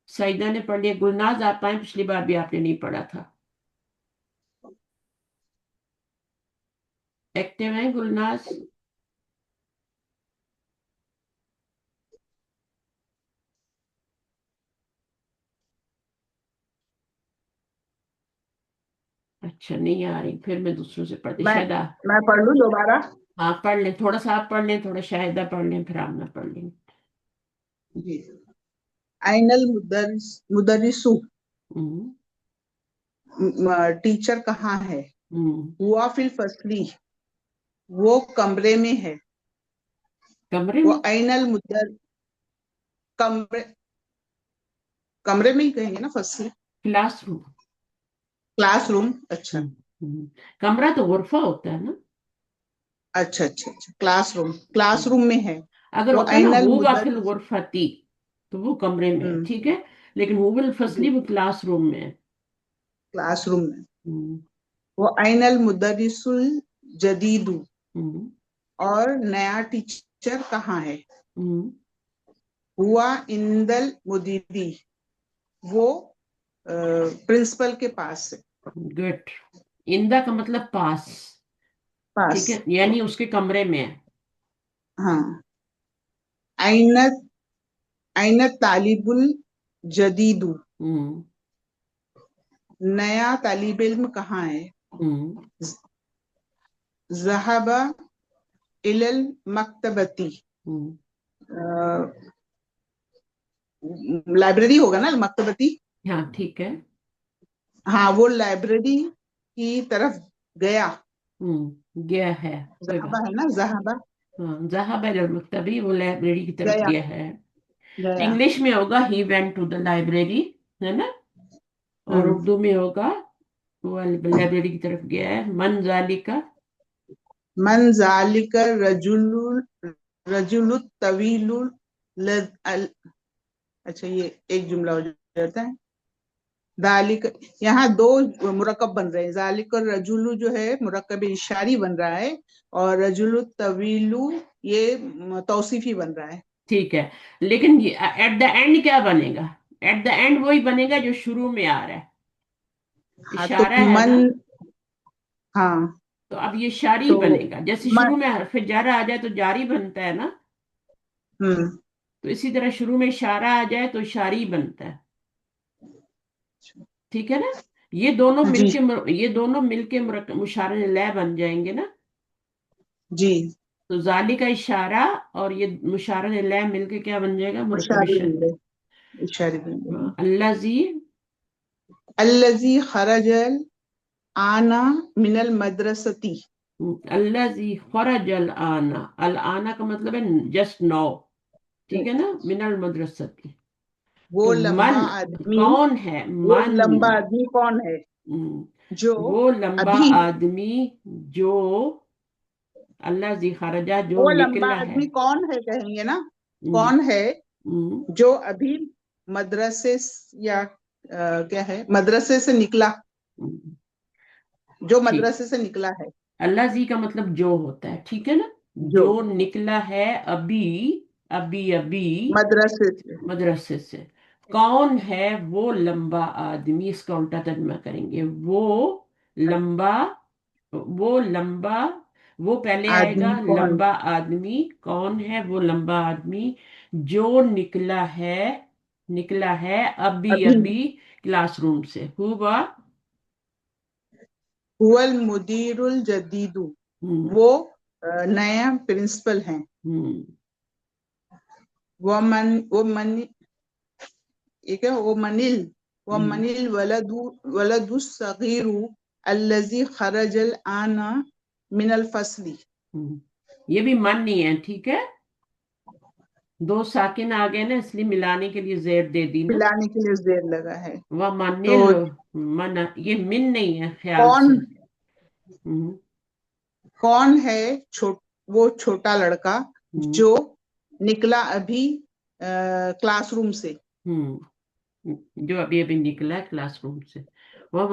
[SPEAKER 1] सईदा ने पढ़ लिया, गुलनाज आप आए, पिछली बार भी आपने नहीं पढ़ा था। एक्टिव है गुलनाज? अच्छा, नहीं आ रही, फिर मैं दूसरों से पढ़ती
[SPEAKER 2] मैं
[SPEAKER 1] शायद
[SPEAKER 2] मैं पढ़ लूं दोबारा।
[SPEAKER 1] हाँ, पढ़ लें, थोड़ा सा आप पढ़ लें, थोड़ा शाहिदा पढ़ लें, फिर आप ना पढ़ लें।
[SPEAKER 2] जी। आइनल मुदर्रिसु,
[SPEAKER 1] हम्म,
[SPEAKER 2] टीचर कहाँ है?
[SPEAKER 1] हम्म।
[SPEAKER 2] हुआ फिल फसली, वो कमरे में है।
[SPEAKER 1] कमरे
[SPEAKER 2] वो
[SPEAKER 1] में?
[SPEAKER 2] आइनल मुदर, कमरे, कमरे में ही कहेंगे ना फसली।
[SPEAKER 1] क्लासरूम।
[SPEAKER 2] क्लासरूम, अच्छा।
[SPEAKER 1] कमरा तो गुरफा होता है ना।
[SPEAKER 2] अच्छा अच्छा अच्छा, क्लासरूम, क्लासरूम में है।
[SPEAKER 1] अगर
[SPEAKER 2] वो
[SPEAKER 1] होता है ना
[SPEAKER 2] ऐनल
[SPEAKER 1] हुवा फिल
[SPEAKER 2] मुदर्रिस।
[SPEAKER 1] गुरफती, तो वो कमरे में है,
[SPEAKER 2] हम्म।
[SPEAKER 1] ठीक है। लेकिन हुवल फसली
[SPEAKER 2] जी,
[SPEAKER 1] वो क्लासरूम में है।
[SPEAKER 2] क्लासरूम में।
[SPEAKER 1] हम्म।
[SPEAKER 2] वो ऐनल मुदर्रिसुल जदीदु,
[SPEAKER 1] हम्म।
[SPEAKER 2] और नया टीचर कहाँ है?
[SPEAKER 1] हम्म।
[SPEAKER 2] हुआ इंदल मुदीरी, वो प्रिंसिपल के पास है।
[SPEAKER 1] गुड। इंदा का मतलब पास, ठीक
[SPEAKER 2] पास।
[SPEAKER 1] है, यानी उसके कमरे में है।
[SPEAKER 2] हाँ। ऐनत ऐनत तालिबुल जदीदु,
[SPEAKER 1] हम्म।
[SPEAKER 2] नया तालिब इल्म कहाँ है?
[SPEAKER 1] हम्म।
[SPEAKER 2] ज़हबा इलल मकतबती,
[SPEAKER 1] हम्म।
[SPEAKER 2] लाइब्रेरी होगा ना, मकतबती।
[SPEAKER 1] हाँ ठीक है।
[SPEAKER 2] हाँ, वो लाइब्रेरी की तरफ गया।
[SPEAKER 1] गया है, कोई
[SPEAKER 2] ज़हबा
[SPEAKER 1] बात।
[SPEAKER 2] है ना, ज़हबा।
[SPEAKER 1] हाँ, जहाब तभी वो लाइब्रेरी की तरफ
[SPEAKER 2] गया,
[SPEAKER 1] गया है।
[SPEAKER 2] गया।
[SPEAKER 1] इंग्लिश में होगा ही वेंट टू द लाइब्रेरी, है ना। और
[SPEAKER 2] हम्म।
[SPEAKER 1] उर्दू में होगा वो लाइब्रेरी की तरफ गया है। मन जालिका।
[SPEAKER 2] मन ज़ालिका रजुलुल रजुलुत तवीलुल अच्छा, ये एक जुमला हो जाता है। दालिक, यहाँ दो मुरक्कब बन रहे हैं। जालिक और रजुलु जो है मुरक्कब इशारी बन रहा है, और रजुलु तवीलु ये तौसीफी बन रहा है।
[SPEAKER 1] ठीक है, लेकिन एट द एंड क्या बनेगा? एट द एंड वही बनेगा जो शुरू में आ रहा है।
[SPEAKER 2] हाँ तो
[SPEAKER 1] इशारा है
[SPEAKER 2] मन,
[SPEAKER 1] ना।
[SPEAKER 2] हाँ
[SPEAKER 1] तो अब ये शारी
[SPEAKER 2] तो
[SPEAKER 1] बनेगा, जैसे
[SPEAKER 2] मन।
[SPEAKER 1] शुरू में हरफ जारा आ जाए तो जारी बनता है ना।
[SPEAKER 2] हम्म।
[SPEAKER 1] तो इसी तरह शुरू में इशारा आ जाए तो शारी बनता है, ठीक है ना।
[SPEAKER 2] जी
[SPEAKER 1] ये दोनों मिलके मुशारे लय बन जाएंगे ना।
[SPEAKER 2] जी।
[SPEAKER 1] तो जाली का इशारा और ये मुशारे लय मिलके क्या बन जाएगा? मुरक्कब
[SPEAKER 2] इशारे बन
[SPEAKER 1] इशारा।
[SPEAKER 2] गए, इशारे बन गए।
[SPEAKER 1] हाँ, अल्लाह जी।
[SPEAKER 2] अल्लजी खरजल आना मिनल मदरसती,
[SPEAKER 1] अल्लाह जी खरज अल आना, अल आना का मतलब है जस्ट नौ, ठीक है ना, मिनल मदरसती।
[SPEAKER 2] वो
[SPEAKER 1] तो
[SPEAKER 2] लंबा
[SPEAKER 1] मन
[SPEAKER 2] आदमी,
[SPEAKER 1] कौन है?
[SPEAKER 2] वो
[SPEAKER 1] मन।
[SPEAKER 2] लंबा आदमी कौन है जो
[SPEAKER 1] वो लंबा
[SPEAKER 2] अभी,
[SPEAKER 1] आदमी जो, अल्लाह जी खरजा जो
[SPEAKER 2] वो लंबा
[SPEAKER 1] निकला है।
[SPEAKER 2] आदमी कौन है कहेंगे ना,
[SPEAKER 1] हम्म।
[SPEAKER 2] कौन है
[SPEAKER 1] हम्म।
[SPEAKER 2] जो अभी मदरसे या क्या है, मदरसे से निकला,
[SPEAKER 1] हम्म।
[SPEAKER 2] जो
[SPEAKER 1] ठीक।
[SPEAKER 2] मदरसे से निकला है।
[SPEAKER 1] अल्लाह जी का मतलब जो होता है, ठीक है ना।
[SPEAKER 2] जो
[SPEAKER 1] जो निकला है अभी, अभी अभी
[SPEAKER 2] मदरसे से।
[SPEAKER 1] मदरसे से। कौन है वो लंबा आदमी? इसका उल्टा तर्जुमा करेंगे। लंबा वो लंबा वो पहले आएगा,
[SPEAKER 2] आदमी कौन?
[SPEAKER 1] लंबा आदमी कौन है? वो लंबा आदमी जो निकला है अभी
[SPEAKER 2] अभी।
[SPEAKER 1] अभी क्लासरूम से। हुआ।
[SPEAKER 2] हुवल मुदीरुल जदीदु,
[SPEAKER 1] हम्म।
[SPEAKER 2] वो नया प्रिंसिपल हैं।
[SPEAKER 1] हम्म।
[SPEAKER 2] वो मन ये क्या, वो
[SPEAKER 1] हम्म।
[SPEAKER 2] मनिल वलदु सगीरु अल्लजी खरजल आना मिनल फसली।
[SPEAKER 1] ये भी मन नहीं है, ठीक है। दो साकिन आ गए ना, इसलिए मिलाने के लिए जेर दे दी ना।
[SPEAKER 2] पिलाने के लिए देर लगा है।
[SPEAKER 1] वह
[SPEAKER 2] तो
[SPEAKER 1] मानिल। मन, ये मिन नहीं है ख्याल
[SPEAKER 2] कौन,
[SPEAKER 1] से। हम्म।
[SPEAKER 2] कौन है वो छोटा लड़का
[SPEAKER 1] हम्म।
[SPEAKER 2] जो निकला अभी क्लासरूम से?
[SPEAKER 1] हम्म। जो अभी अभी निकला है क्लासरूम से। वह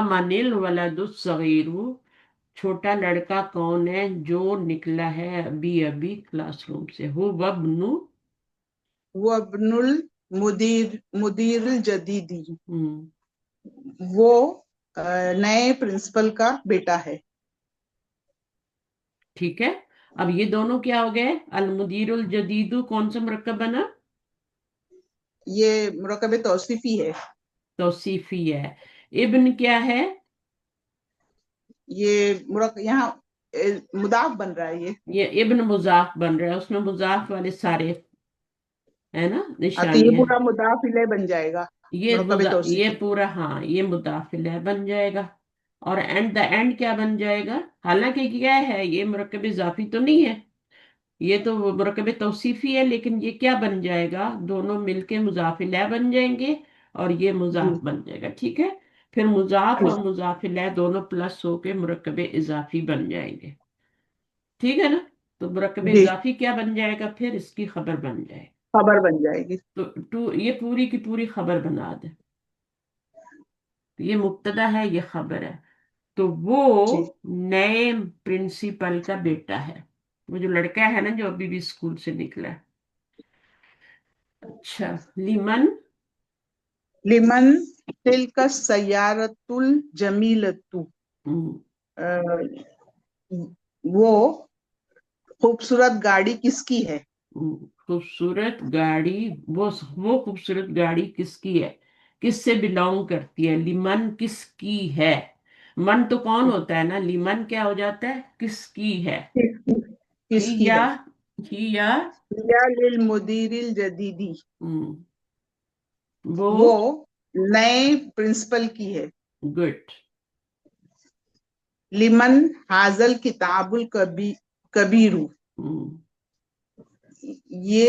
[SPEAKER 1] मानिल वलदुस सगीरु, छोटा लड़का कौन है जो निकला है अभी अभी क्लासरूम से? हो वब्नु।
[SPEAKER 2] वो अब्नुल मुदीर जदीदी,
[SPEAKER 1] हम्म।
[SPEAKER 2] वो नए प्रिंसिपल का बेटा है।
[SPEAKER 1] ठीक है। अब ये दोनों क्या हो गए? अल मुदीरुल जदीदु कौन सा मुरक्कब बना?
[SPEAKER 2] ये मुरकब तौसीफी है।
[SPEAKER 1] तौसीफी है। इब्न क्या है?
[SPEAKER 2] ये यहाँ मुदाफ बन रहा है ये।
[SPEAKER 1] ये इब्न मुजाफ बन रहा है, उसमें मुजाफ वाले सारे है ना
[SPEAKER 2] तो ये
[SPEAKER 1] निशानियां।
[SPEAKER 2] पूरा मुदाफ इलैह बन जाएगा, मुरकब
[SPEAKER 1] ये
[SPEAKER 2] तौसीफी।
[SPEAKER 1] पूरा, हाँ, ये मुदाफिल है बन जाएगा। और एंड द एंड क्या बन जाएगा? हालांकि क्या है, ये मुरक्कब इजाफी तो नहीं है, ये तो मुरक्कब तौसीफी है, लेकिन ये क्या बन जाएगा? दोनों मिलके मुजाफिल बन जाएंगे और ये
[SPEAKER 2] जी
[SPEAKER 1] मुजाफ बन जाएगा, ठीक है। پھر مضاف
[SPEAKER 2] जी
[SPEAKER 1] اور مضاف الیہ دونوں پلس ہو کے مرکب اضافی بن جائیں گے. ٹھیک ہے نا. تو مرکب
[SPEAKER 2] जी
[SPEAKER 1] اضافی کیا بن جائے گا؟ پھر اس کی خبر بن جائے گی.
[SPEAKER 2] खबर बन जाएगी.
[SPEAKER 1] تو یہ پوری کی پوری خبر بنا دیں. یہ مبتدا ہے، یہ خبر ہے. تو وہ
[SPEAKER 2] जी
[SPEAKER 1] نئے پرنسپل کا بیٹا ہے، وہ جو لڑکا ہے نا جو ابھی بھی اسکول سے نکلا ہے. اچھا. لیمن.
[SPEAKER 2] लिमन तिलक सय्यारतुल जमीलतु. वो खूबसूरत गाड़ी किसकी है.
[SPEAKER 1] خوبصورت گاڑی، وہ خوبصورت گاڑی کس کی ہے؟ کس سے بلونگ کرتی ہے؟ لیمن کس کی ہے. من تو کون ہوتا ہے نا، لیمن کیا ہو جاتا ہے؟ کس کی ہے.
[SPEAKER 2] किसकी
[SPEAKER 1] ہی
[SPEAKER 2] किसकी
[SPEAKER 1] یا
[SPEAKER 2] है.
[SPEAKER 1] ہی یا
[SPEAKER 2] या लिलमुदीरिल जदीदी.
[SPEAKER 1] ہم، وہ.
[SPEAKER 2] वो नए प्रिंसिपल की है.
[SPEAKER 1] گڈ.
[SPEAKER 2] लिमन हाजल किताबुल कबीरू. ये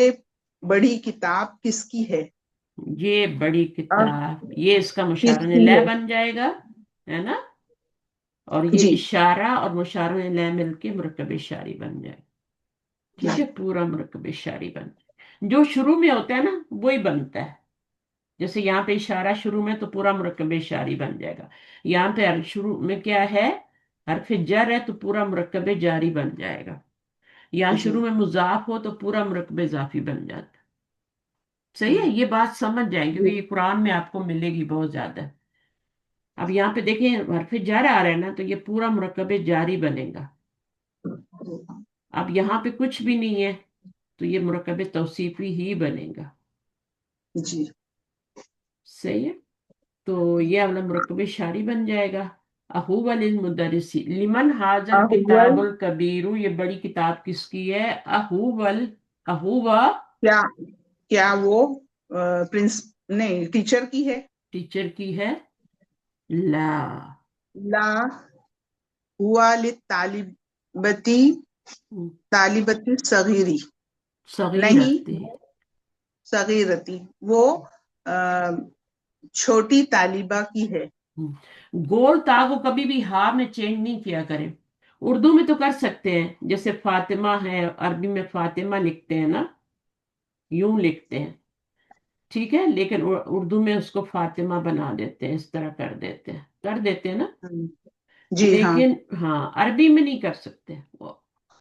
[SPEAKER 2] बड़ी किताब किसकी है.
[SPEAKER 1] یہ بڑی
[SPEAKER 2] अब
[SPEAKER 1] کتاب، یہ اس کا مشار
[SPEAKER 2] किसकी
[SPEAKER 1] لے
[SPEAKER 2] है.
[SPEAKER 1] بن جائے گا، ہے نا. اور یہ
[SPEAKER 2] जी
[SPEAKER 1] اشارہ اور مشار لے مل کے مرکب اشاری بن جائے. ٹھیک ہے، پورا مرکب اشاری بن جائے. جو شروع میں ہوتا ہے نا وہی بنتا ہے. جیسے یہاں پہ اشارہ شروع میں تو پورا مرکب اشاری بن جائے گا. یہاں پہ شروع میں کیا ہے؟ حرف جر ہے تو پورا مرکب جاری بن جائے گا. یہاں
[SPEAKER 2] जी
[SPEAKER 1] شروع میں مضاف ہو تو پورا مرکب اضافی بن جاتا. صحیح ہے. یہ بات سمجھ جائیں کیونکہ
[SPEAKER 2] जी
[SPEAKER 1] یہ قرآن میں آپ کو ملے گی بہت زیادہ. اب یہاں پہ دیکھیں حرف جر آ رہا ہے نا تو یہ پورا مرکب جاری بنے گا. اب یہاں پہ کچھ بھی نہیں ہے تو یہ مرکب توصیفی ہی بنے گا.
[SPEAKER 2] जी
[SPEAKER 1] صحیح ہے. تو یہ اپنا مرکب شاری بن جائے گا. احوب للمدرسی لمن حاضل
[SPEAKER 2] अव्वल
[SPEAKER 1] کتاب الکبیر، یہ بڑی کتاب کس کی ہے؟ احوبا
[SPEAKER 2] क्या क्या वो प्रिंस नहीं टीचर की है.
[SPEAKER 1] ٹیچر کی ہے. لا.
[SPEAKER 2] ला हुआ लितालिबती तालिबती सगीरी. नहीं
[SPEAKER 1] صغیرتی.
[SPEAKER 2] सगीरती. वो अ, छोटी तालिबा की है.
[SPEAKER 1] گول تا کو کبھی بھی ہا میں چینج نہیں کیا کریں. اردو میں تو کر سکتے ہیں، جیسے فاطمہ ہے عربی میں فاطمہ لکھتے ہیں نا، یوں لکھتے ہیں. ٹھیک ہے، لیکن اردو میں اس کو فاطمہ بنا دیتے ہیں، اس طرح کر دیتے ہیں نا.
[SPEAKER 2] जी हाँ
[SPEAKER 1] لیکن ہاں عربی میں نہیں کر سکتے.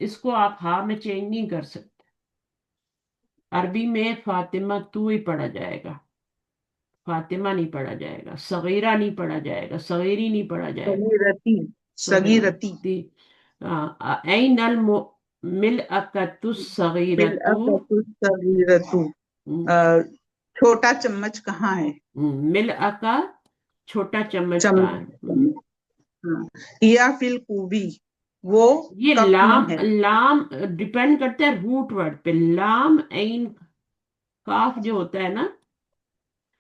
[SPEAKER 1] اس کو آپ ہا میں چینج نہیں کر سکتے. عربی میں فاطمہ تو ہی پڑھا جائے گا، فاطمہ نہیں پڑھا جائے گا، صغیرہ نہیں پڑھا جائے گا، صغیری نہیں پڑھا جائے گا.
[SPEAKER 2] सगीरती सगीरती.
[SPEAKER 1] صغیرتی. این الملأکۃ الصغیرۃ.
[SPEAKER 2] बिलअकतु सगीरतु. अ, छोटा चम्मच कहाँ है.
[SPEAKER 1] ملأ کا چھوٹا چمچ کہاں
[SPEAKER 2] चम्मच
[SPEAKER 1] ہے؟
[SPEAKER 2] हाँ. या फिल कूबी. वो
[SPEAKER 1] یہ
[SPEAKER 2] कप में
[SPEAKER 1] لام
[SPEAKER 2] है.
[SPEAKER 1] لام ڈپینڈ کرتا ہے روٹ ورڈ پہ. لام عین کاف جو ہوتا ہے نا،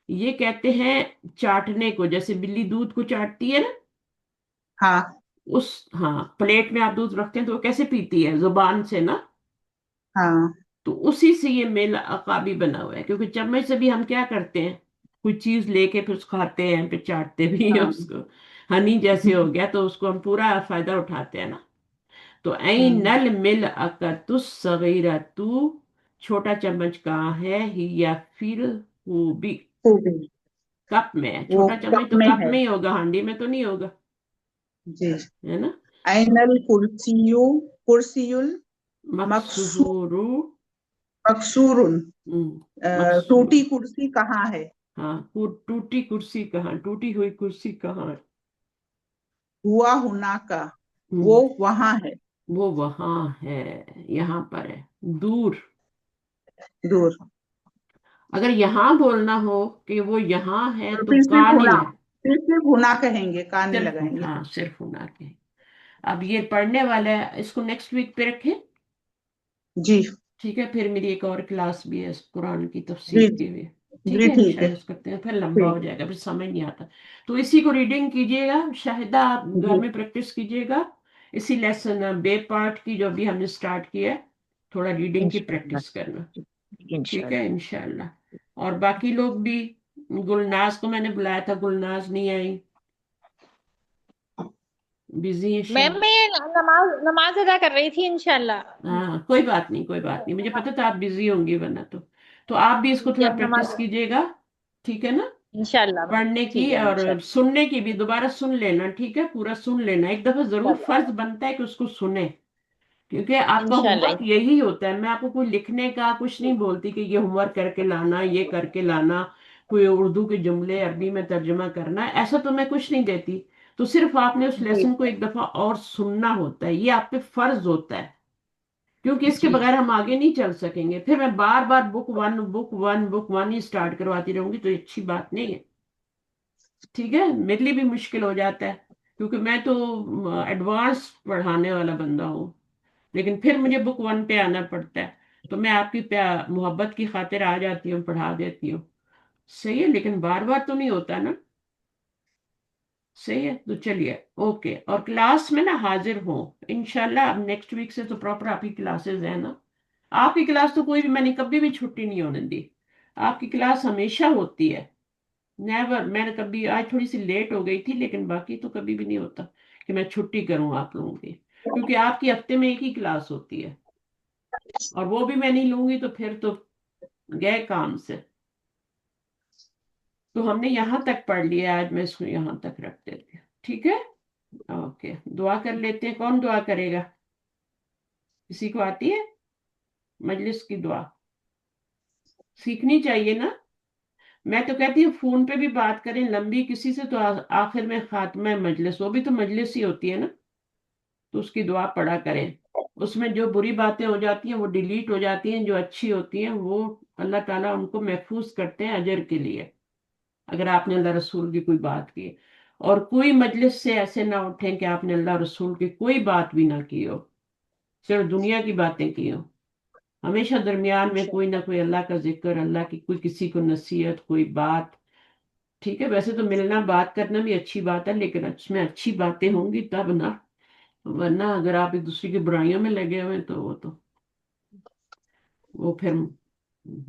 [SPEAKER 1] یہ کہتے ہیں چاٹنے کو. جیسے بلی دودھ کو چاٹتی ہے نا،
[SPEAKER 2] हाँ
[SPEAKER 1] اس ہاں پلیٹ میں آپ دودھ رکھتے ہیں تو وہ کیسے پیتی ہے؟ زبان سے نا.
[SPEAKER 2] हाँ
[SPEAKER 1] تو اسی سے یہ میل عقابی بنا ہوا ہے، کیونکہ چمچ سے بھی ہم کیا کرتے ہیں، کوئی چیز لے کے پھر اس کو کھاتے ہیں، پھر چاٹتے بھی ہیں
[SPEAKER 2] हाँ
[SPEAKER 1] اس کو. ہنی جیسے ہو گیا تو اس کو ہم پورا فائدہ اٹھاتے ہیں نا. تو این
[SPEAKER 2] हाँ.
[SPEAKER 1] الملأۃ الصغیرۃ، چھوٹا چمچ کہاں ہے؟ ہی یا پھر وہ بھی
[SPEAKER 2] कूबी.
[SPEAKER 1] کپ میں ہے.
[SPEAKER 2] वो
[SPEAKER 1] چھوٹا چمچ
[SPEAKER 2] कप
[SPEAKER 1] تو
[SPEAKER 2] में
[SPEAKER 1] کپ
[SPEAKER 2] है.
[SPEAKER 1] میں ہی ہوگا، ہانڈی में تو نہیں ہوگا،
[SPEAKER 2] जी.
[SPEAKER 1] ہے نا.
[SPEAKER 2] ऐनल कुर्सियु कुर्सियुल मकसू
[SPEAKER 1] مقصور.
[SPEAKER 2] मकसूरुन.
[SPEAKER 1] مقصور.
[SPEAKER 2] टूटी कुर्सी कहाँ है.
[SPEAKER 1] ہاں. ٹوٹی کرسی کہاں، ٹوٹی ہوئی کرسی کہاں ہے؟
[SPEAKER 2] हुआ हुना का.
[SPEAKER 1] ہم،
[SPEAKER 2] वो वहां है.
[SPEAKER 1] وہ وہاں ہے، یہاں پر ہے. دور.
[SPEAKER 2] दूर.
[SPEAKER 1] اگر یہاں بولنا ہو کہ وہ یہاں ہے
[SPEAKER 2] और
[SPEAKER 1] تو کانل ہے.
[SPEAKER 2] फिर सिर्फ हुना कहेंगे का नहीं
[SPEAKER 1] صرف
[SPEAKER 2] लगाएंगे.
[SPEAKER 1] ہاں صرف ہونا کے. اب یہ پڑھنے والا ہے، اس کو نیکسٹ ویک پہ رکھیں.
[SPEAKER 2] जी
[SPEAKER 1] ٹھیک ہے، پھر میری ایک اور کلاس بھی ہے اس قرآن کی
[SPEAKER 2] जी
[SPEAKER 1] تفسیر کے لیے. ٹھیک
[SPEAKER 2] जी
[SPEAKER 1] ہے،
[SPEAKER 2] ठीक है.
[SPEAKER 1] انشاءاللہ اس کرتے ہیں، پھر لمبا ہو
[SPEAKER 2] ठीक.
[SPEAKER 1] جائے گا، پھر سمجھ نہیں آتا. تو اسی کو ریڈنگ کیجئے گا. شاہدہ آپ گھر
[SPEAKER 2] जी
[SPEAKER 1] میں پریکٹس کیجئے گا. اسی لیسن بے پارٹ کی جو ابھی ہم نے سٹارٹ کیا ہے، تھوڑا ریڈنگ کی
[SPEAKER 3] انشاءاللہ
[SPEAKER 1] پریکٹس کرنا. ٹھیک ہے
[SPEAKER 3] انشاءاللہ.
[SPEAKER 1] انشاءاللہ. اور باقی لوگ بھی، گلناز کو میں نے بلایا تھا، گلناز نہیں آئی. बिजी है
[SPEAKER 5] मैम
[SPEAKER 1] शायद।
[SPEAKER 5] मैं ये नमाज नमाज अदा कर रही थी इंशाल्लाह।
[SPEAKER 1] हाँ कोई बात नहीं, कोई बात नहीं, मुझे पता था आप बिजी होंगी वरना तो आप भी इसको
[SPEAKER 5] जी
[SPEAKER 1] थोड़ा
[SPEAKER 5] अब
[SPEAKER 1] प्रैक्टिस
[SPEAKER 5] नमाज
[SPEAKER 1] कीजिएगा, ठीक है ना।
[SPEAKER 5] इंशाल्लाह मैम।
[SPEAKER 1] पढ़ने
[SPEAKER 5] ठीक
[SPEAKER 1] की
[SPEAKER 5] है
[SPEAKER 1] और
[SPEAKER 5] इंशाल्लाह।
[SPEAKER 1] सुनने की भी, दोबारा सुन लेना, ठीक है, पूरा सुन लेना एक दफा जरूर,
[SPEAKER 5] इंशाल्लाह
[SPEAKER 1] फर्ज बनता है कि उसको सुने, क्योंकि आपका
[SPEAKER 5] इंशाल्लाह।
[SPEAKER 1] होमवर्क यही होता है। मैं आपको कोई लिखने का कुछ नहीं बोलती कि ये होमवर्क करके लाना, ये करके लाना, कोई उर्दू के जुमले अरबी में तर्जुमा करना, ऐसा तो मैं कुछ नहीं देती। तो सिर्फ आपने उस
[SPEAKER 5] जी
[SPEAKER 1] लेसन को एक दफा और सुनना होता है, ये आप पे फर्ज होता है, क्योंकि इसके
[SPEAKER 5] जी
[SPEAKER 1] बगैर हम आगे नहीं चल सकेंगे। फिर मैं बार बार बुक वन ही स्टार्ट करवाती रहूंगी, तो ये अच्छी बात नहीं है, ठीक है। मेरे लिए भी मुश्किल हो जाता है, क्योंकि मैं तो एडवांस पढ़ाने वाला बंदा हूँ, लेकिन फिर मुझे बुक वन पे आना पड़ता है। तो मैं आपकी मोहब्बत की खातिर आ जाती हूँ, पढ़ा देती हूँ, सही है, लेकिन बार बार तो नहीं होता ना, सही है। तो चलिए, ओके, और क्लास में ना हाजिर हो इंशाल्लाह। अब नेक्स्ट वीक से तो प्रॉपर आपकी क्लासेस है ना। आपकी क्लास तो कोई भी, मैंने कभी भी छुट्टी नहीं होने दी, आपकी क्लास हमेशा होती है, नेवर। मैंने कभी, आज थोड़ी सी लेट हो गई थी, लेकिन बाकी तो कभी भी नहीं होता कि मैं छुट्टी करूं आप लोगों की, क्योंकि आपकी हफ्ते में एक ही क्लास होती है, और वो भी मैं नहीं लूंगी तो फिर तो गए काम से। तो हमने यहाँ तक पढ़ लिया आज, मैं इसको यहाँ तक रख देती हूँ, ठीक है। ओके, दुआ कर लेते हैं। कौन दुआ करेगा? किसी को आती है मजलिस की दुआ? सीखनी चाहिए ना। मैं तो कहती हूँ फोन पे भी बात करें लंबी किसी से, तो आखिर में खात्मा मजलिस, वो भी तो मजलिस ही होती है ना, तो उसकी दुआ पढ़ा करें। उसमें जो बुरी बातें हो जाती हैं वो डिलीट हो जाती हैं, जो अच्छी होती हैं वो अल्लाह ताला उनको महफूज करते हैं अजर के लिए, अगर आपने अल्लाह रसूल की कोई बात की। और कोई मजलिस से ऐसे ना उठें कि आपने अल्लाह रसूल की कोई बात भी ना की हो, सिर्फ दुनिया की बातें की हो। हमेशा दरमियान में कोई ना कोई अल्लाह का जिक्र, अल्लाह की कोई किसी को नसीहत, कोई बात, ठीक है। वैसे तो मिलना बात करना भी अच्छी बात है, लेकिन उसमें अच्छी बातें होंगी तब ना, वरना अगर आप एक दूसरे की बुराइयों में लगे हुए हैं तो वो फिर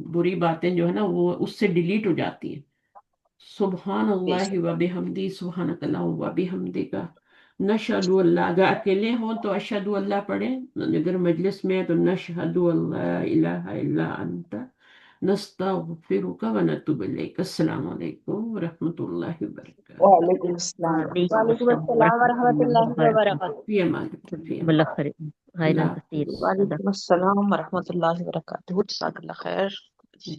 [SPEAKER 1] बुरी बातें जो है ना वो उससे डिलीट हो जाती हैं। सुबहान अल्लाह व बिहम्दी, सुबहान अल्लाह व बिहम्दी का नशहदु अल्लाह। अगर अकेले हों तो अशहदु अल्लाह पढ़ें, अगर मजलिस में है तो नशहदु अल्लाह इलाहा इल्ला अंता नस्तगफिरुका व नतूबु इलैक। अस्सलाम वालेकुम व रहमतुल्लाहि व बरकातहू।
[SPEAKER 2] वालेकुम अस्सलाम।
[SPEAKER 3] वालेकुम
[SPEAKER 5] वालेकुम
[SPEAKER 3] अस्सलाम
[SPEAKER 5] अस्सलाम
[SPEAKER 3] वरहमतुल्लाहि
[SPEAKER 5] वरहमतुल्लाहि
[SPEAKER 3] वबरकातुहू।
[SPEAKER 5] वबरकातुहू।
[SPEAKER 1] फी अमान अल्लाह, फी अमान
[SPEAKER 3] जज़ाकल्लाह खैर, खैरन
[SPEAKER 1] अल्लाह
[SPEAKER 3] कसीर।
[SPEAKER 1] हाफिज़।
[SPEAKER 2] वालेकुम अस्सलाम वरहमतुल्लाहि वबरकातुहू। जज़ाकल्लाह खैर।
[SPEAKER 1] जी।